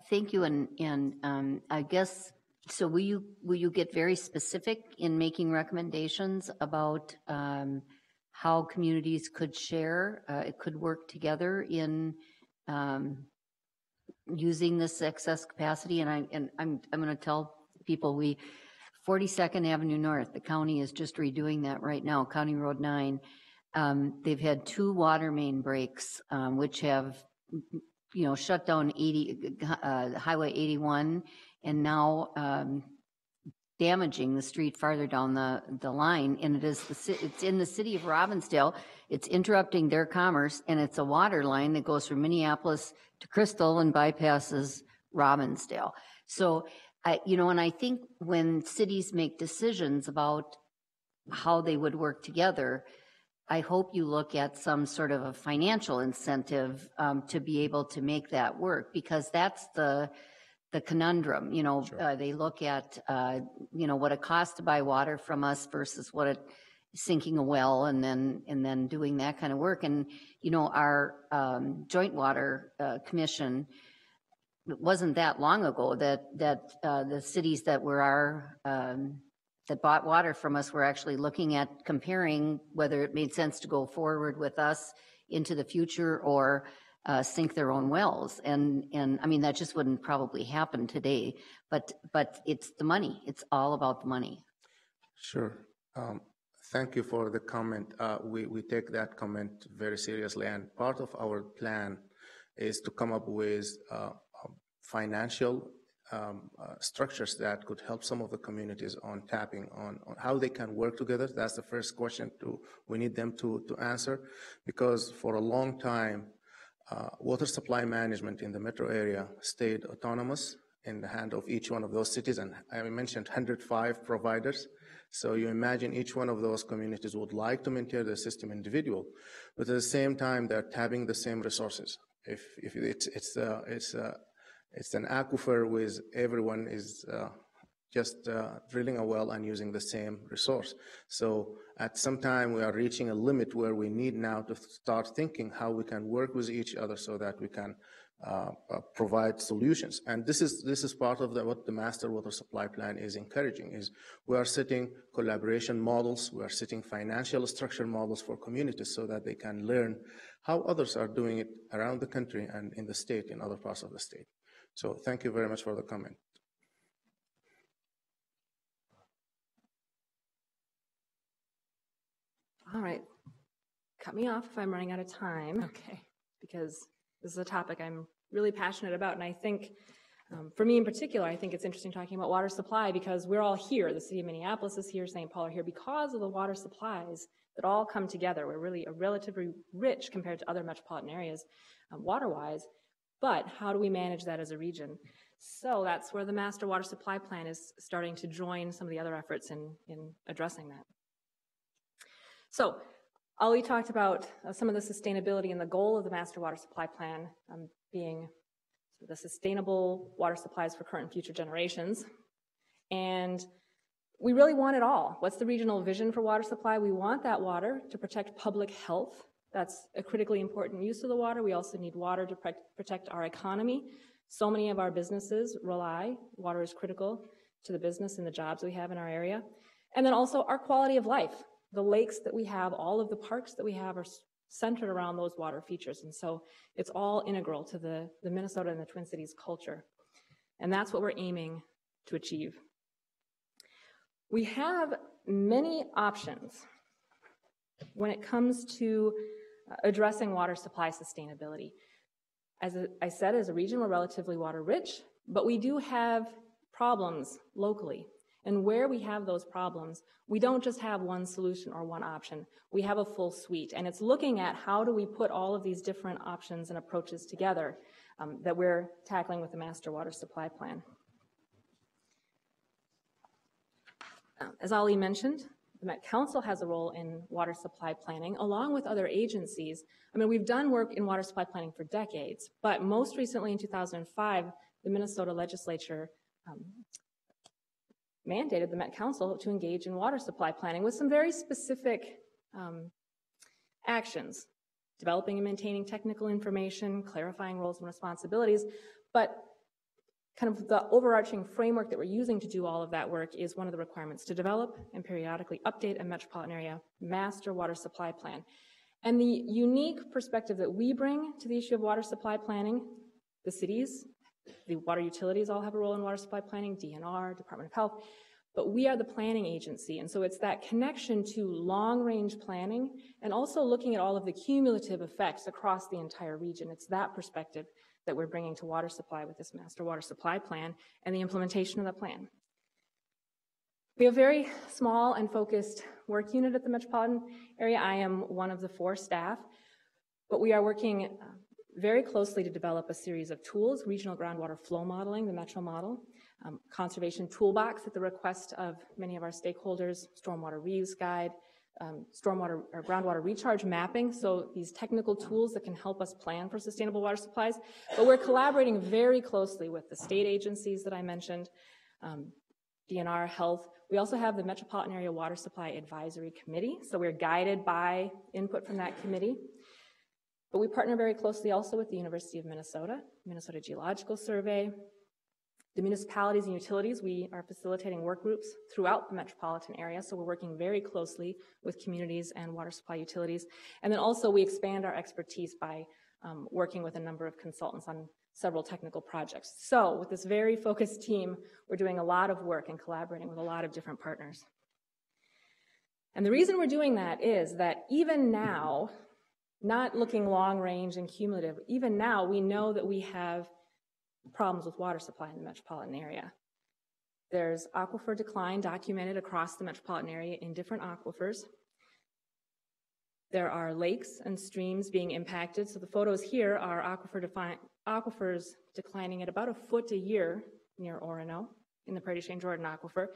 Speaker 7: Thank you, and I guess, so will you get very specific in making recommendations about how communities could share, it could work together in using this excess capacity? And I'm going to tell people 42nd Avenue North, the county is just redoing that right now, County Road 9. They've had 2 water main breaks, which have, shut down Highway 81, and now damaging the street farther down the line. And it's in the city of Robbinsdale. It's interrupting their commerce, and it's a water line that goes from Minneapolis to Crystal and bypasses Robbinsdale. So, and I think when cities make decisions about how they would work together, I hope you look at some sort of a financial incentive to be able to make that work, because that's the conundrum. Sure. They look at, what it costs to buy water from us versus what it sinking a well and then doing that kind of work. And, our Joint Water Commission, it wasn't that long ago that the cities that were that bought water from us were actually looking at comparing whether it made sense to go forward with us into the future or sink their own wells. And I mean, that just wouldn't probably happen today, but it's the money. It's all about the money.
Speaker 8: Sure. Thank you for the comment. We take that comment very seriously, and part of our plan is to come up with financial structures that could help some of the communities on tapping on how they can work together. That's the first question we need them to answer, because for a long time, water supply management in the metro area stayed autonomous in the hand of each one of those cities, and I mentioned 105 providers. So you imagine each one of those communities would like to maintain the system individual, but at the same time, they're tapping the same resources. If it's an aquifer with everyone is just drilling a well and using the same resource. So at some time we are reaching a limit where we need now to start thinking how we can work with each other so that we can provide solutions. And this is part of what the Master Water Supply Plan is encouraging, is we are setting collaboration models, we are setting financial structure models for communities so that they can learn how others are doing it around the country and in the state, in other parts of the state. So thank you very much for the comment.
Speaker 12: All right. Cut me off if I'm running out of time.
Speaker 1: Okay.
Speaker 12: Because this is a topic I'm really passionate about. And I think, for me in particular, I think it's interesting talking about water supply because we're all here. The city of Minneapolis is here, St. Paul are here because of the water supplies that all come together. We're really relatively rich compared to other metropolitan areas water-wise. But how do we manage that as a region? So that's where the Master Water Supply Plan is starting to join some of the other efforts in addressing that. So Ali talked about some of the sustainability and the goal of the Master Water Supply Plan being the sustainable water supplies for current and future generations. And we really want it all. What's the regional vision for water supply? We want that water to protect public health. That's a critically important use of the water. We also need water to protect our economy. So many of our businesses water is critical to the business and the jobs we have in our area. And then also our quality of life. The lakes that we have, all of the parks that we have are centered around those water features. And so it's all integral to the Minnesota and the Twin Cities culture. And that's what we're aiming to achieve. We have many options when it comes to addressing water supply sustainability. As I said, as a region, we're relatively water rich, but we do have problems locally. And where we have those problems, we don't just have one solution or one option. We have a full suite. And it's looking at how do we put all of these different options and approaches together that we're tackling with the Master Water Supply Plan. As Ali mentioned, the Met Council has a role in water supply planning, along with other agencies. I mean, we've done work in water supply planning for decades, but most recently in 2005, the Minnesota legislature mandated the Met Council to engage in water supply planning with some very specific actions, developing and maintaining technical information, clarifying roles and responsibilities, but kind of the overarching framework that we're using to do all of that work is one of the requirements to develop and periodically update a metropolitan area master water supply plan. And the unique perspective that we bring to the issue of water supply planning, the cities, the water utilities all have a role in water supply planning, DNR, Department of Health, but we are the planning agency. And so it's that connection to long-range planning and also looking at all of the cumulative effects across the entire region. It's that perspective that we're bringing to water supply with this Master Water Supply Plan and the implementation of the plan. We have a very small and focused work unit at the metropolitan area. I am one of the 4 staff, but we are working very closely to develop a series of tools, regional groundwater flow modeling, the Metro model, conservation toolbox at the request of many of our stakeholders, stormwater reuse guide, stormwater or groundwater recharge mapping, so these technical tools that can help us plan for sustainable water supplies. But we're collaborating very closely with the state agencies that I mentioned, DNR, Health. We also have the Metropolitan Area Water Supply Advisory Committee, so we're guided by input from that committee. But we partner very closely also with the University of Minnesota, Minnesota Geological Survey, the municipalities and utilities. We are facilitating work groups throughout the metropolitan area, so we're working very closely with communities and water supply utilities. And then also we expand our expertise by working with a number of consultants on several technical projects. So with this very focused team, we're doing a lot of work and collaborating with a lot of different partners. And the reason we're doing that is that even now, not looking long range and cumulative, even now we know that we have problems with water supply in the metropolitan area. There's aquifer decline documented across the metropolitan area in different aquifers. There are lakes and streams being impacted. So the photos here are aquifers declining at about a foot a year near Orono in the Prairie du Chien Jordan aquifer.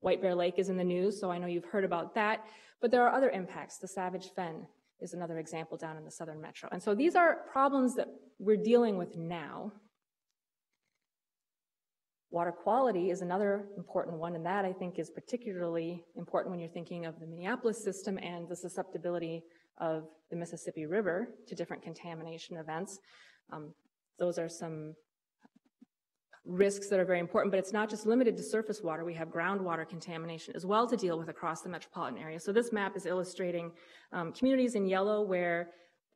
Speaker 12: White Bear Lake is in the news, so I know you've heard about that. But there are other impacts. The Savage Fen is another example down in the southern metro. And so these are problems that we're dealing with now. Water quality is another important one, and that I think is particularly important when you're thinking of the Minneapolis system and the susceptibility of the Mississippi River to different contamination events. Those are some risks that are very important, but it's not just limited to surface water. We have groundwater contamination as well to deal with across the metropolitan area. So this map is illustrating communities in yellow where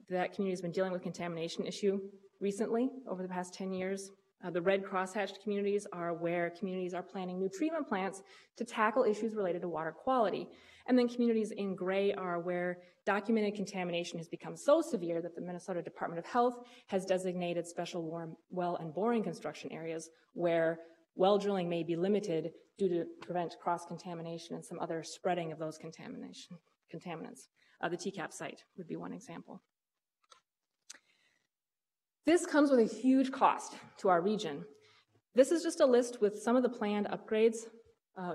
Speaker 12: that community has been dealing with contamination issue recently over the past 10 years. The red crosshatched communities are where communities are planning new treatment plants to tackle issues related to water quality. And then communities in gray are where documented contamination has become so severe that the Minnesota Department of Health has designated special well and boring construction areas where well drilling may be limited due to prevent cross-contamination and some other spreading of those contaminants. The TCAP site would be one example. This comes with a huge cost to our region. This is just a list with some of the planned upgrades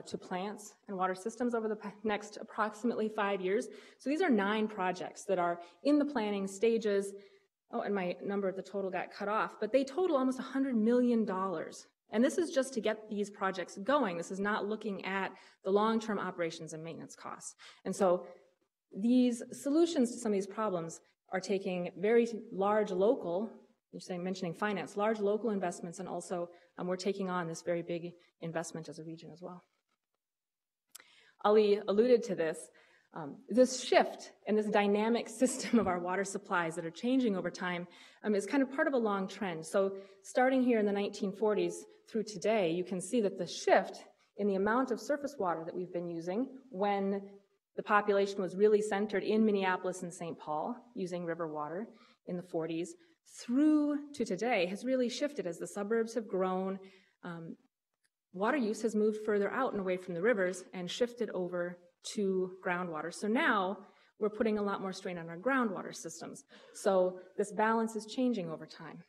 Speaker 12: to plants and water systems over the next approximately 5 years. So these are 9 projects that are in the planning stages. Oh, and my number at the total got cut off, but they total almost $100 million. And this is just to get these projects going. This is not looking at the long-term operations and maintenance costs. And so these solutions to some of these problems are taking very large local, mentioning finance, large local investments, and also we're taking on this very big investment as a region as well. Ali alluded to this. This shift in this dynamic system of our water supplies that are changing over time is kind of part of a long trend. So starting here in the 1940s through today, you can see that the shift in the amount of surface water that we've been using when the population was really centered in Minneapolis and St. Paul using river water in the 40s through to today has really shifted as the suburbs have grown. Water use has moved further out and away from the rivers and shifted over to groundwater. So now we're putting a lot more strain on our groundwater systems. So this balance is changing over time.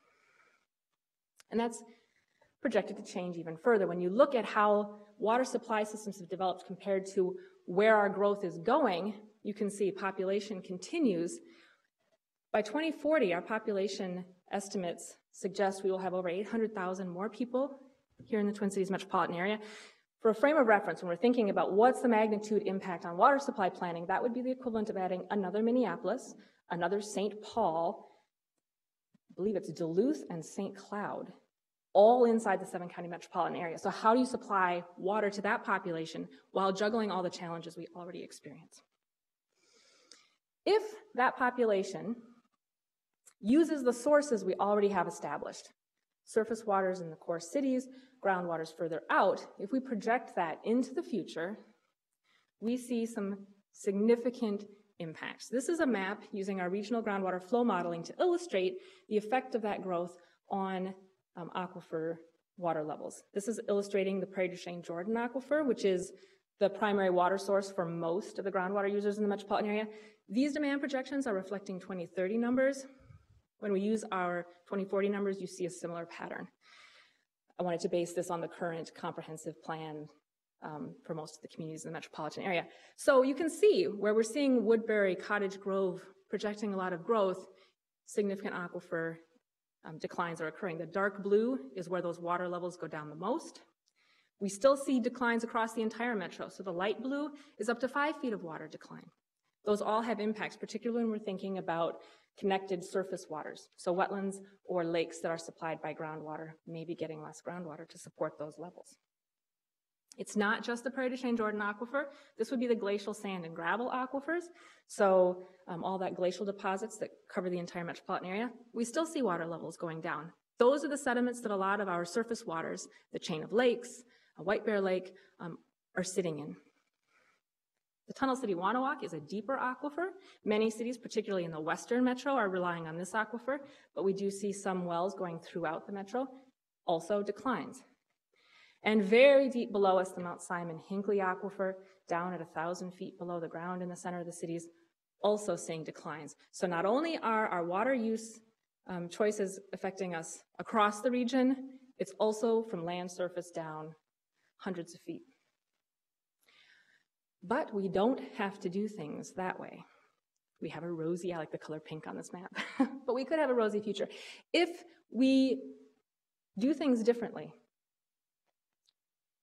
Speaker 12: And that's projected to change even further. When you look at how water supply systems have developed compared to where our growth is going, you can see population continues. By 2040, our population estimates suggest we will have over 800,000 more people here in the Twin Cities metropolitan area. For a frame of reference, when we're thinking about what's the magnitude impact on water supply planning, that would be the equivalent of adding another Minneapolis, another St. Paul, I believe it's Duluth and St. Cloud, all inside the 7-county metropolitan area. So how do you supply water to that population while juggling all the challenges we already experience? If that population uses the sources we already have established, surface waters in the core cities, groundwaters further out, if we project that into the future, we see some significant impacts. This is a map using our regional groundwater flow modeling to illustrate the effect of that growth on aquifer water levels. This is illustrating the Prairie du Chien Jordan aquifer, which is the primary water source for most of the groundwater users in the metropolitan area. These demand projections are reflecting 2030 numbers. When we use our 2040 numbers, you see a similar pattern. I wanted to base this on the current comprehensive plan for most of the communities in the metropolitan area. So you can see where we're seeing Woodbury, Cottage Grove projecting a lot of growth, significant aquifer declines are occurring. The dark blue is where those water levels go down the most. We still see declines across the entire metro. So the light blue is up to 5 feet of water decline. Those all have impacts, particularly when we're thinking about connected surface waters. So wetlands or lakes that are supplied by groundwater may be getting less groundwater to support those levels. It's not just the Prairie du Chien Jordan aquifer. This would be the glacial sand and gravel aquifers. So all that glacial deposits that cover the entire metropolitan area, we still see water levels going down. Those are the sediments that a lot of our surface waters, the chain of lakes, White Bear Lake, are sitting in. The Tunnel City Wanawak is a deeper aquifer. Many cities, particularly in the western metro, are relying on this aquifer, but we do see some wells going throughout the metro, also declines. And very deep below us, the Mount Simon Hinckley aquifer, down at 1,000 feet below the ground in the center of the cities, also seeing declines. So not only are our water use choices affecting us across the region, it's also from land surface down hundreds of feet. But we don't have to do things that way. We have a rosy, I like the color pink on this map, but we could have a rosy future. If we do things differently,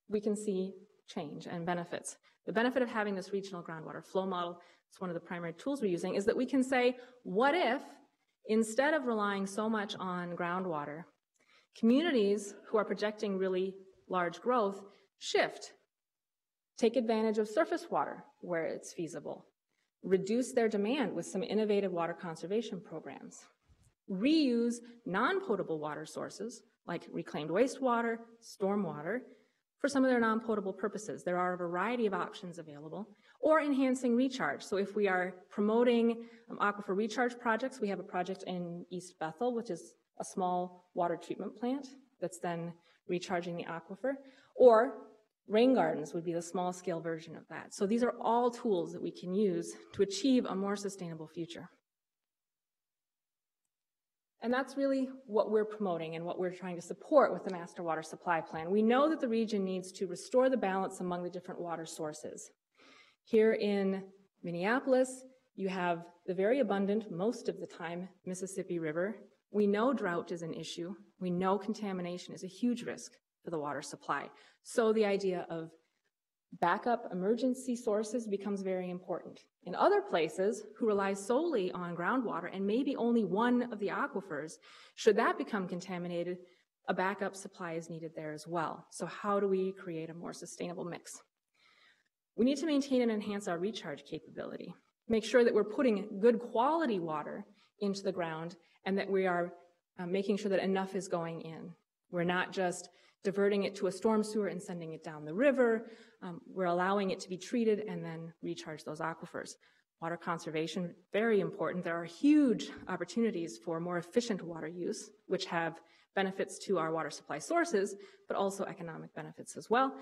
Speaker 12: we can see change and benefits. The benefit of having this regional groundwater flow model, it's one of the primary tools we're using, is that we can say, what if, instead of relying so much on groundwater, communities who are projecting really large growth shift, take advantage of surface water where it's feasible, reduce their demand with some innovative water conservation programs, reuse non-potable water sources like reclaimed wastewater, stormwater, for some of their non-potable purposes. There are a variety of options available, or enhancing recharge. So if we are promoting aquifer recharge projects, we have a project in East Bethel, which is a small water treatment plant that's then recharging the aquifer, or rain gardens would be the small scale version of that. So these are all tools that we can use to achieve a more sustainable future. And that's really what we're promoting and what we're trying to support with the Master Water Supply Plan. We know that the region needs to restore the balance among the different water sources. Here in Minneapolis, you have the very abundant, most of the time, Mississippi River. We know drought is an issue. We know contamination is a huge risk for the water supply. So the idea of backup emergency sources becomes very important. In other places, who rely solely on groundwater and maybe only one of the aquifers, should that become contaminated, a backup supply is needed there as well. So how do we create a more sustainable mix? We need to maintain and enhance our recharge capability. Make sure that we're putting good quality water into the ground and that we are making sure that enough is going in. We're not just diverting it to a storm sewer and sending it down the river. We're allowing it to be treated and then recharge those aquifers. Water conservation, very important. There are huge opportunities for more efficient water use, which have benefits to our water supply sources, but also economic benefits as well.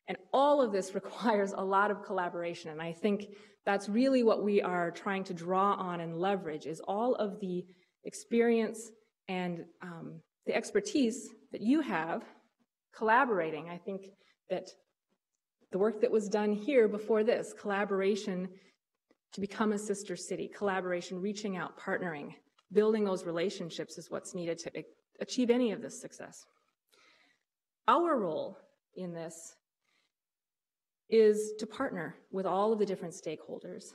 Speaker 12: And all of this requires a lot of collaboration. And I think that's really what we are trying to draw on and leverage, is all of the experience and the expertise that you have collaborating. I think that the work that was done here before this, collaboration to become a sister city, collaboration, reaching out, partnering, building those relationships is what's needed to achieve any of this success. Our role in this is to partner with all of the different stakeholders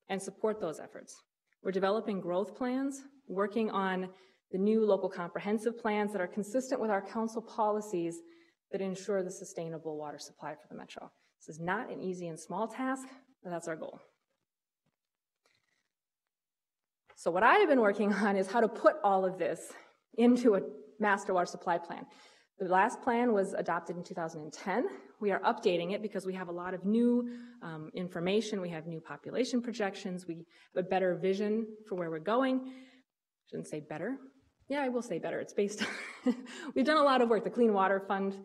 Speaker 12: and support those efforts. We're developing growth plans, working on the new local comprehensive plans that are consistent with our council policies that ensure the sustainable water supply for the metro. This is not an easy and small task, but that's our goal. So what I have been working on is how to put all of this into a master water supply plan. The last plan was adopted in 2010. We are updating it because we have a lot of new information. We have new population projections. We have a better vision for where we're going. Shouldn't say better. Yeah, I will say better. It's based on, we've done a lot of work. The Clean Water Fund,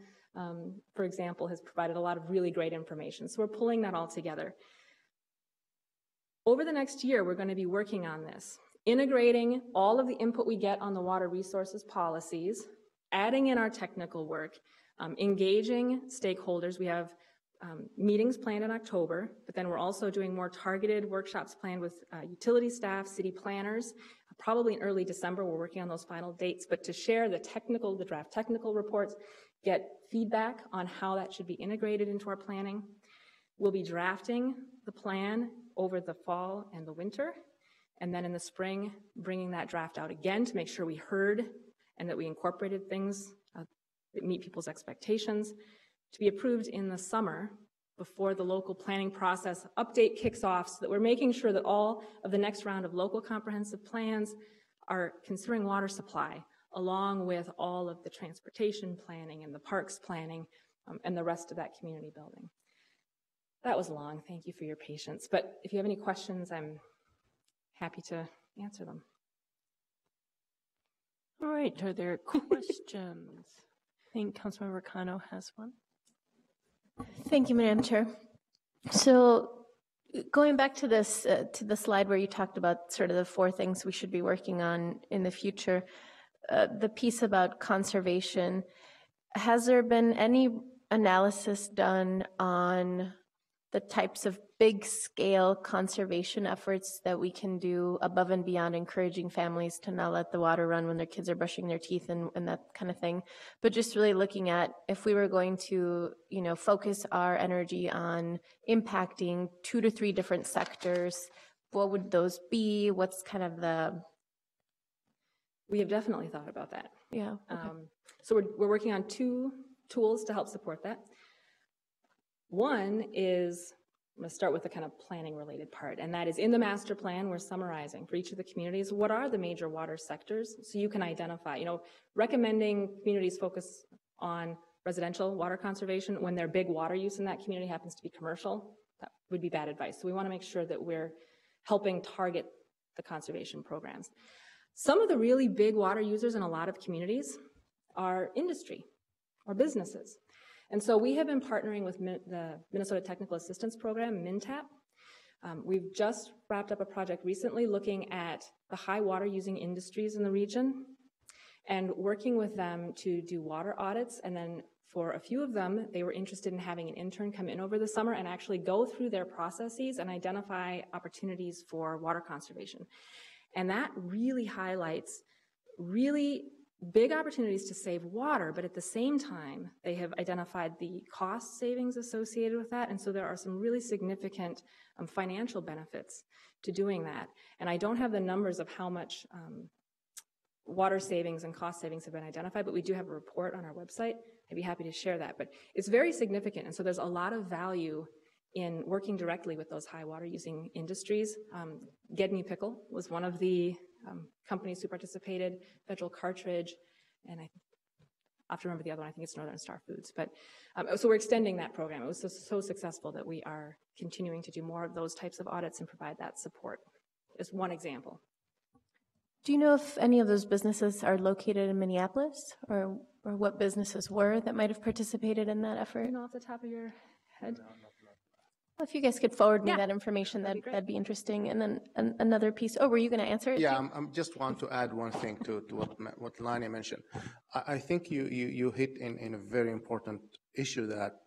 Speaker 12: for example, has provided a lot of really great information. So we're pulling that all together. Over the next year, we're going to be working on this, integrating all of the input we get on the water resources policies, adding in our technical work, engaging stakeholders. We have meetings planned in October, but then we're also doing more targeted workshops planned with utility staff, city planners. Probably in early December, we're working on those final dates, but to share the draft technical reports, get feedback on how that should be integrated into our planning. We'll be drafting the plan over the fall and the winter, and then in the spring, bringing that draft out again to make sure we heard and that we incorporated things that meet people's expectations, to be approved in the summer before the local planning process update kicks off, so that we're making sure that all of the next round of local comprehensive plans are considering water supply, along with all of the transportation planning and the parks planning and the rest of that community building. That was long. Thank you for your patience. But if you have any questions, I'm happy to answer them.
Speaker 1: All right, are there questions? I think Councilmember Cano has one.
Speaker 5: Thank you, Madam Chair. So going back to this, to the slide where you talked about sort of the 4 things we should be working on in the future, the piece about conservation, has there been any analysis done on the types of big scale conservation efforts that we can do above and beyond encouraging families to not let the water run when their kids are brushing their teeth and that kind of thing, but just really looking at if we were going to, you know, focus our energy on impacting 2 to 3 different sectors, what would those be? What's kind of the...
Speaker 12: We have definitely thought about that.
Speaker 5: Yeah. Okay.
Speaker 12: So we're working on 2 tools to help support that. One is, I'm going to start with the kind of planning related part, and that is in the master plan, we're summarizing for each of the communities, what are the major water sectors, so you can identify, you know, recommending communities focus on residential water conservation when their big water use in that community happens to be commercial, that would be bad advice. So we want to make sure that we're helping target the conservation programs. Some of the really big water users in a lot of communities are industry or businesses. And so we have been partnering with the Minnesota Technical Assistance Program, MNTAP. We've just wrapped up a project recently looking at the high water using industries in the region and working with them to do water audits. And then for a few of them, they were interested in having an intern come in over the summer and actually go through their processes and identify opportunities for water conservation. And that really highlights really big opportunities to save water, but at the same time, they have identified the cost savings associated with that, and so there are some really significant financial benefits to doing that. And I don't have the numbers of how much water savings and cost savings have been identified, but we do have a report on our website. I'd be happy to share that, but it's very significant, and so there's a lot of value in working directly with those high water using industries. Get Me Pickle was one of the companies who participated, Federal Cartridge, and I have to remember the other one, I think it's Northern Star Foods. But so we're extending that program. It was so successful that we are continuing to do more of those types of audits and provide that support. As one example.
Speaker 5: Do you know if any of those businesses are located in Minneapolis, or what businesses were that might have participated in that effort?
Speaker 12: You know off the top of your head?
Speaker 5: Well, if you guys could forward me that information, that'd be interesting. And then another piece. Oh, were you going to answer it?
Speaker 8: Yeah, I just want to add one thing to what Lani mentioned. I think you hit in a very important issue that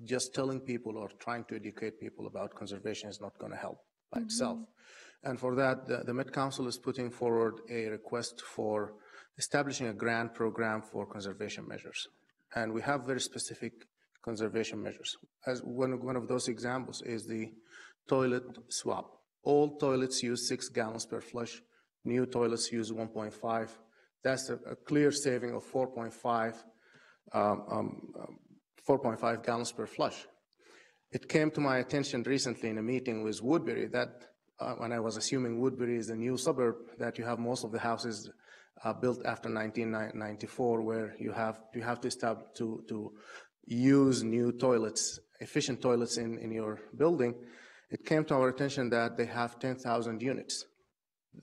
Speaker 8: just telling people or trying to educate people about conservation is not going to help by itself. And for that, the Met Council is putting forward a request for establishing a grant program for conservation measures. And we have very specific conservation measures. As one of those examples is the toilet swap. Old toilets use 6 gallons per flush. New toilets use 1.5. That's a clear saving of 4.5 gallons per flush. It came to my attention recently in a meeting with Woodbury that when I was assuming Woodbury is a new suburb, that you have most of the houses built after 1994, where you have to establish to use new toilets, efficient toilets in your building. It came to our attention that they have 10,000 units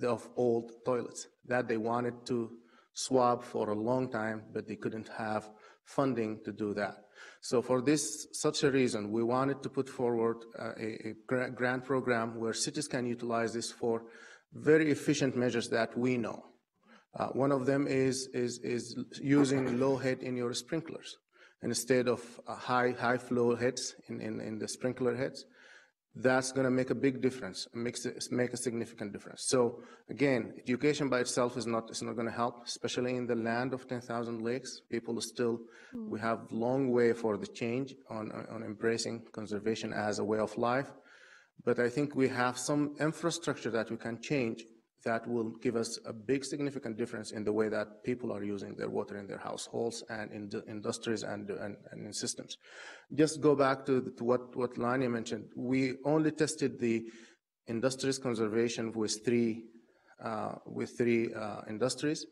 Speaker 8: of old toilets that they wanted to swap for a long time, but they couldn't have funding to do that. So for such a reason, we wanted to put forward a grant program where cities can utilize this for very efficient measures that we know. One of them is using low head in your sprinklers instead of high flow heads in the sprinkler heads. That's going to make a big difference, make a significant difference. So again, education by itself is not going to help, especially in the land of 10,000 lakes. People still, we have a long way for the change on embracing conservation as a way of life. But I think we have some infrastructure that we can change that will give us a big significant difference in the way that people are using their water in their households and in the industries and in systems. Just go back to what Lani mentioned. We only tested the industries conservation with three industries,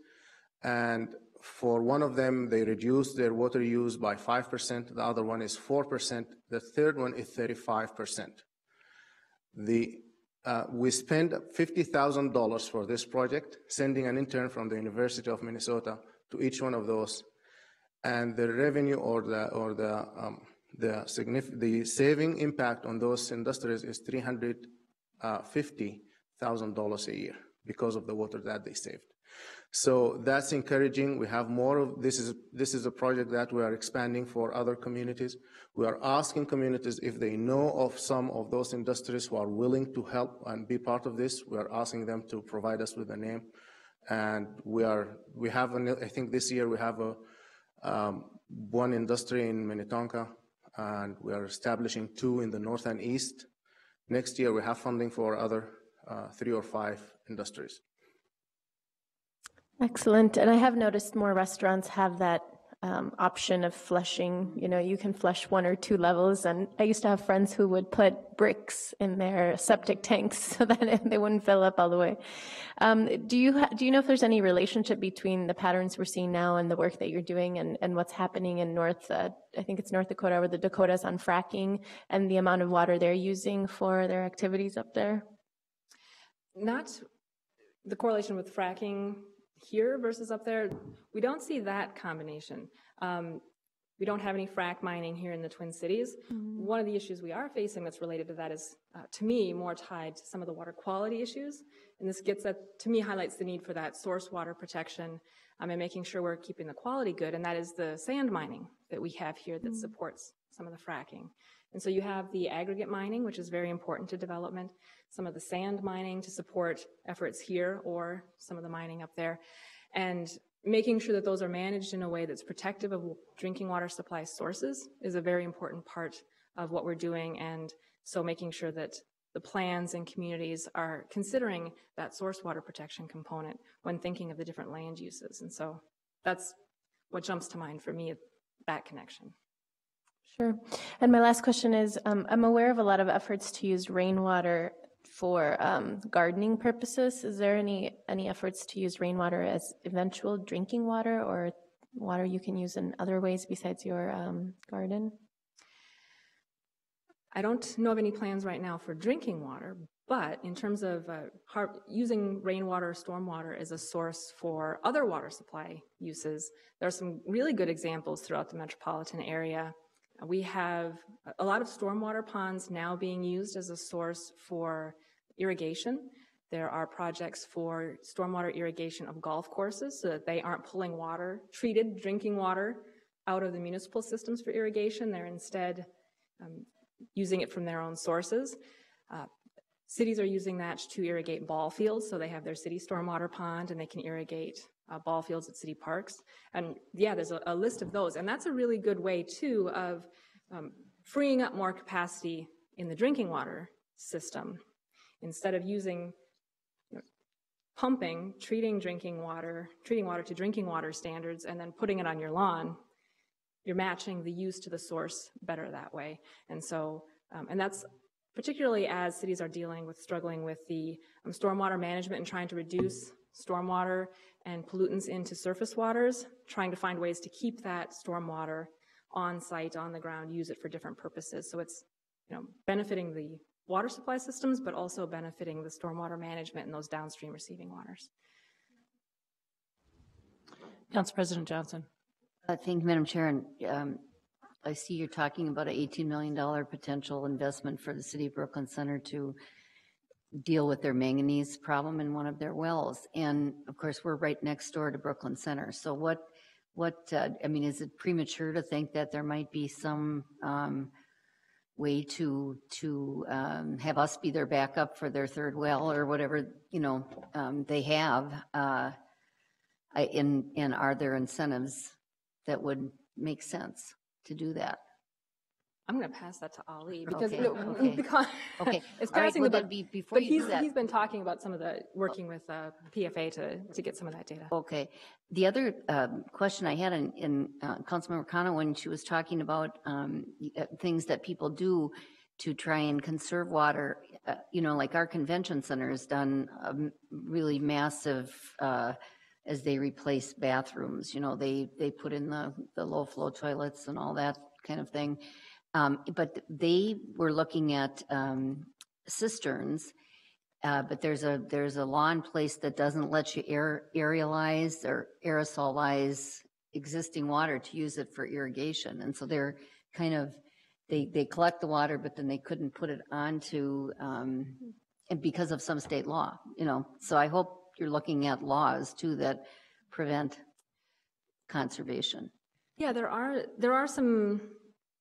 Speaker 8: and For one of them, they reduced their water use by 5%. The other one is 4%. The third one is 35%. We spent $50,000 for this project, sending an intern from the University of Minnesota to each one of those, and the revenue or the saving impact on those industries is $350,000 a year because of the water that they saved. So that's encouraging. We have more of this. Is a project that we are expanding for other communities. We are asking communities if they know of some of those industries who are willing to help and be part of this. We are asking them to provide us with a name, and I think this year we have one industry in Minnetonka, and we are establishing 2 in the north and east. Next year we have funding for other 3 or 5 industries.
Speaker 5: Excellent. And I have noticed more restaurants have that option of flushing. You know, you can flush 1 or 2 levels. And I used to have friends who would put bricks in their septic tanks so that they wouldn't fill up all the way. Do you know if there's any relationship between the patterns we're seeing now and the work that you're doing and what's happening in I think it's North Dakota or the Dakotas on fracking and the amount of water they're using for their activities up there?
Speaker 12: Not the correlation with fracking here versus up there. We don't see that combination. We don't have any frack mining here in the Twin Cities. Mm-hmm. One of the issues we are facing that's related to that is, to me, more tied to some of the water quality issues. And this to me, highlights the need for that source water protection and making sure we're keeping the quality good. And that is the sand mining that we have here that supports some of the fracking. And so you have the aggregate mining, which is very important to development, some of the sand mining to support efforts here or some of the mining up there, and making sure that those are managed in a way that's protective of drinking water supply sources is a very important part of what we're doing. And so making sure that the plans and communities are considering that source water protection component when thinking of the different land uses. And so that's what jumps to mind for me, that connection.
Speaker 5: Sure. And my last question is, I'm aware of a lot of efforts to use rainwater for gardening purposes. Is there any efforts to use rainwater as eventual drinking water or water you can use in other ways besides your garden?
Speaker 12: I don't know of any plans right now for drinking water, but in terms of using rainwater or stormwater as a source for other water supply uses, there are some really good examples throughout the metropolitan area. We have a lot of stormwater ponds now being used as a source for irrigation. There are projects for stormwater irrigation of golf courses so that they aren't pulling water, treated drinking water, out of the municipal systems for irrigation. They're instead using it from their own sources. Cities are using that to irrigate ball fields, so they have their city stormwater pond and they can irrigate ball fields at city parks. And yeah, there's a list of those. And that's a really good way, too, of freeing up more capacity in the drinking water system. Instead of using pumping, treating water to drinking water standards, and then putting it on your lawn, you're matching the use to the source better that way. And so, and that's particularly as cities are struggling with the stormwater management and trying to reduce stormwater and pollutants into surface waters, trying to find ways to keep that stormwater on site, on the ground, use it for different purposes. So it's benefiting the water supply systems, but also benefiting the stormwater management and those downstream receiving waters.
Speaker 1: Council President Johnson.
Speaker 7: Thank you, Madam Chair. And I see you're talking about an $18 million potential investment for the City of Brooklyn Center to deal with their manganese problem in one of their wells. And of course, we're right next door to Brooklyn Center. So I mean, is it premature to think that there might be some way to have us be their backup for their third well or whatever, they have? And are there incentives that would make sense to do that?
Speaker 12: I'm going to pass that to Ali because,
Speaker 7: okay.
Speaker 12: Because it's passing
Speaker 7: right,
Speaker 12: the buck.
Speaker 7: Before you do that,
Speaker 12: he's been talking about some of the working with PFA to get some of that data.
Speaker 7: Okay. The other question I had in Councilmember Cano when she was talking about things that people do to try and conserve water, like our convention center has done a really massive as they replace bathrooms. You know, they put in the low flow toilets and all that kind of thing. But they were looking at cisterns, but there's a law in place that doesn't let you aerialize or aerosolize existing water to use it for irrigation. And so they're kind of, they collect the water, but then they couldn't put it onto, and because of some state law, you know. So I hope you're looking at laws too that prevent conservation.
Speaker 12: Yeah, there are some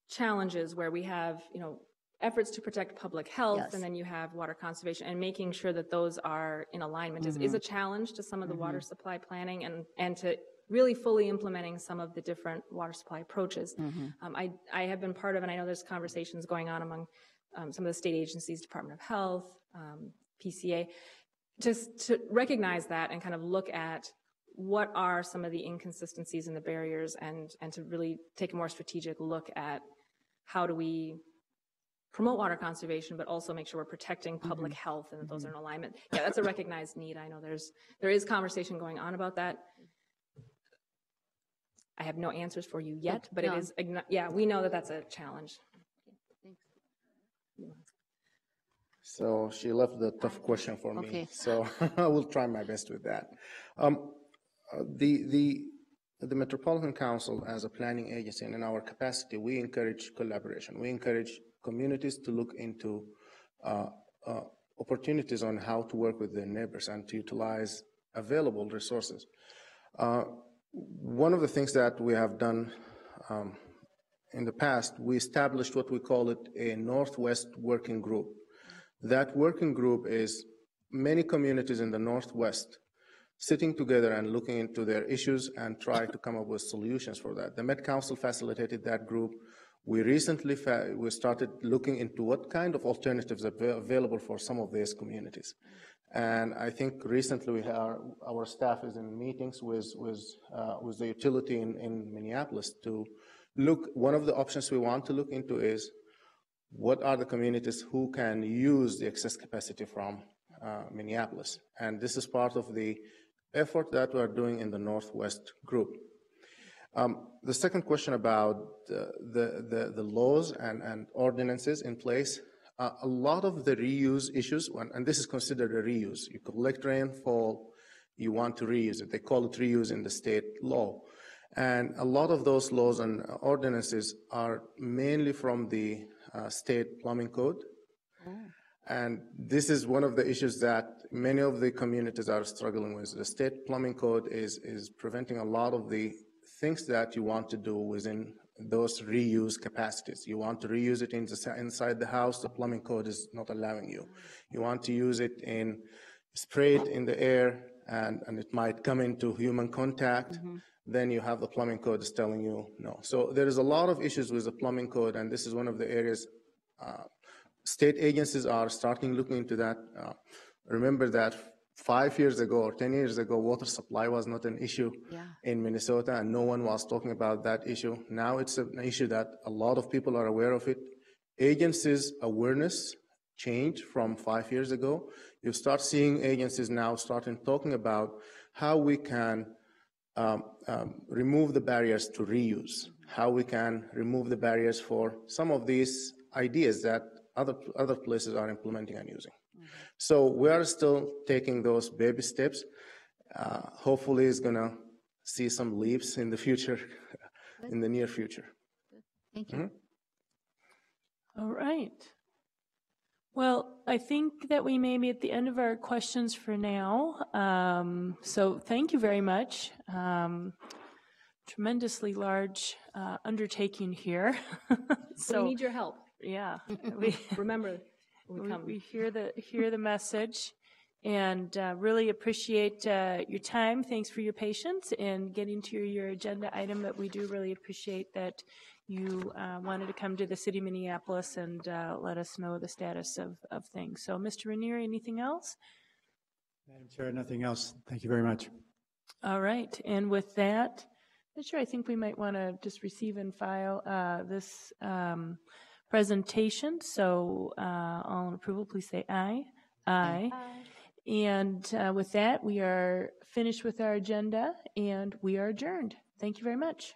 Speaker 12: challenges where we have, you know, efforts to protect public health,
Speaker 7: Yes.
Speaker 12: and then you have water conservation, and making sure that those are in alignment is a challenge to some of the water supply planning and to really fully implementing some of the different water supply approaches. I have been part of, and I know there's conversations going on among some of the state agencies, Department of Health, PCA, just to recognize that and kind of look at what are some of the inconsistencies and the barriers, and to really take a more strategic look at how do we promote water conservation, but also make sure we're protecting public health and that those are in alignment. Yeah, that's a recognized need. I know there is conversation going on about that. I have no answers for you yet, but it is, yeah, we know that that's a challenge.
Speaker 8: So she left the tough question for me.
Speaker 7: Okay.
Speaker 8: So I will try my best with that. The Metropolitan Council, as a planning agency and in our capacity, we encourage collaboration. We encourage communities to look into opportunities on how to work with their neighbors and to utilize available resources. One of the things that we have done in the past, we established what we call it a Northwest Working Group. That working group is many communities in the Northwest sitting together and looking into their issues and try to come up with solutions for that. The Met Council facilitated that group. We recently we started looking into what kind of alternatives are available for some of these communities. And I think recently our staff is in meetings with the utility in Minneapolis to look. One of the options we want to look into is what are the communities who can use the excess capacity from Minneapolis. And this is part of the effort that we are doing in the Northwest group. The second question about the laws and ordinances in place, a lot of the reuse issues, and this is considered a reuse. You collect rainfall, you want to reuse it. They call it reuse in the state law. And a lot of those laws and ordinances are mainly from the state plumbing code. And this is one of the issues that many of the communities are struggling with. The state plumbing code is preventing a lot of the things that you want to do within those reuse capacities. You want to reuse it inside the house, the plumbing code is not allowing you. You want to use it spray it in the air, and it might come into human contact. Then you have the plumbing code is telling you no. So there is a lot of issues with the plumbing code, and this is one of the areas state agencies are starting looking into that. Remember that 5 years ago or 10 years ago, water supply was not an issue in Minnesota, and no one was talking about that issue. Now it's an issue that a lot of people are aware of it. Agencies' awareness changed from 5 years ago. You start seeing agencies now starting talking about how we can remove the barriers to reuse, how we can remove the barriers for some of these ideas that other places are implementing and using. So we are still taking those baby steps. Hopefully it's gonna see some leaps in the future, in the near future.
Speaker 7: Thank you.
Speaker 1: All right. Well, I think that we may be at the end of our questions for now. So thank you very much. Tremendously large undertaking here.
Speaker 12: So we need your help.
Speaker 1: Yeah.
Speaker 12: Remember,
Speaker 1: we hear the message, and really appreciate your time. Thanks for your patience in getting to your agenda item, but we do really appreciate that you wanted to come to the city of Minneapolis and let us know the status of things. So, Mr. Rainier, anything else?
Speaker 10: Madam Chair, nothing else. Thank you very much.
Speaker 1: All right. And with that, I think we might want to just receive and file this presentation. So all in approval, please say aye. Aye. And with that, we are finished with our agenda, and we are adjourned. Thank you very much.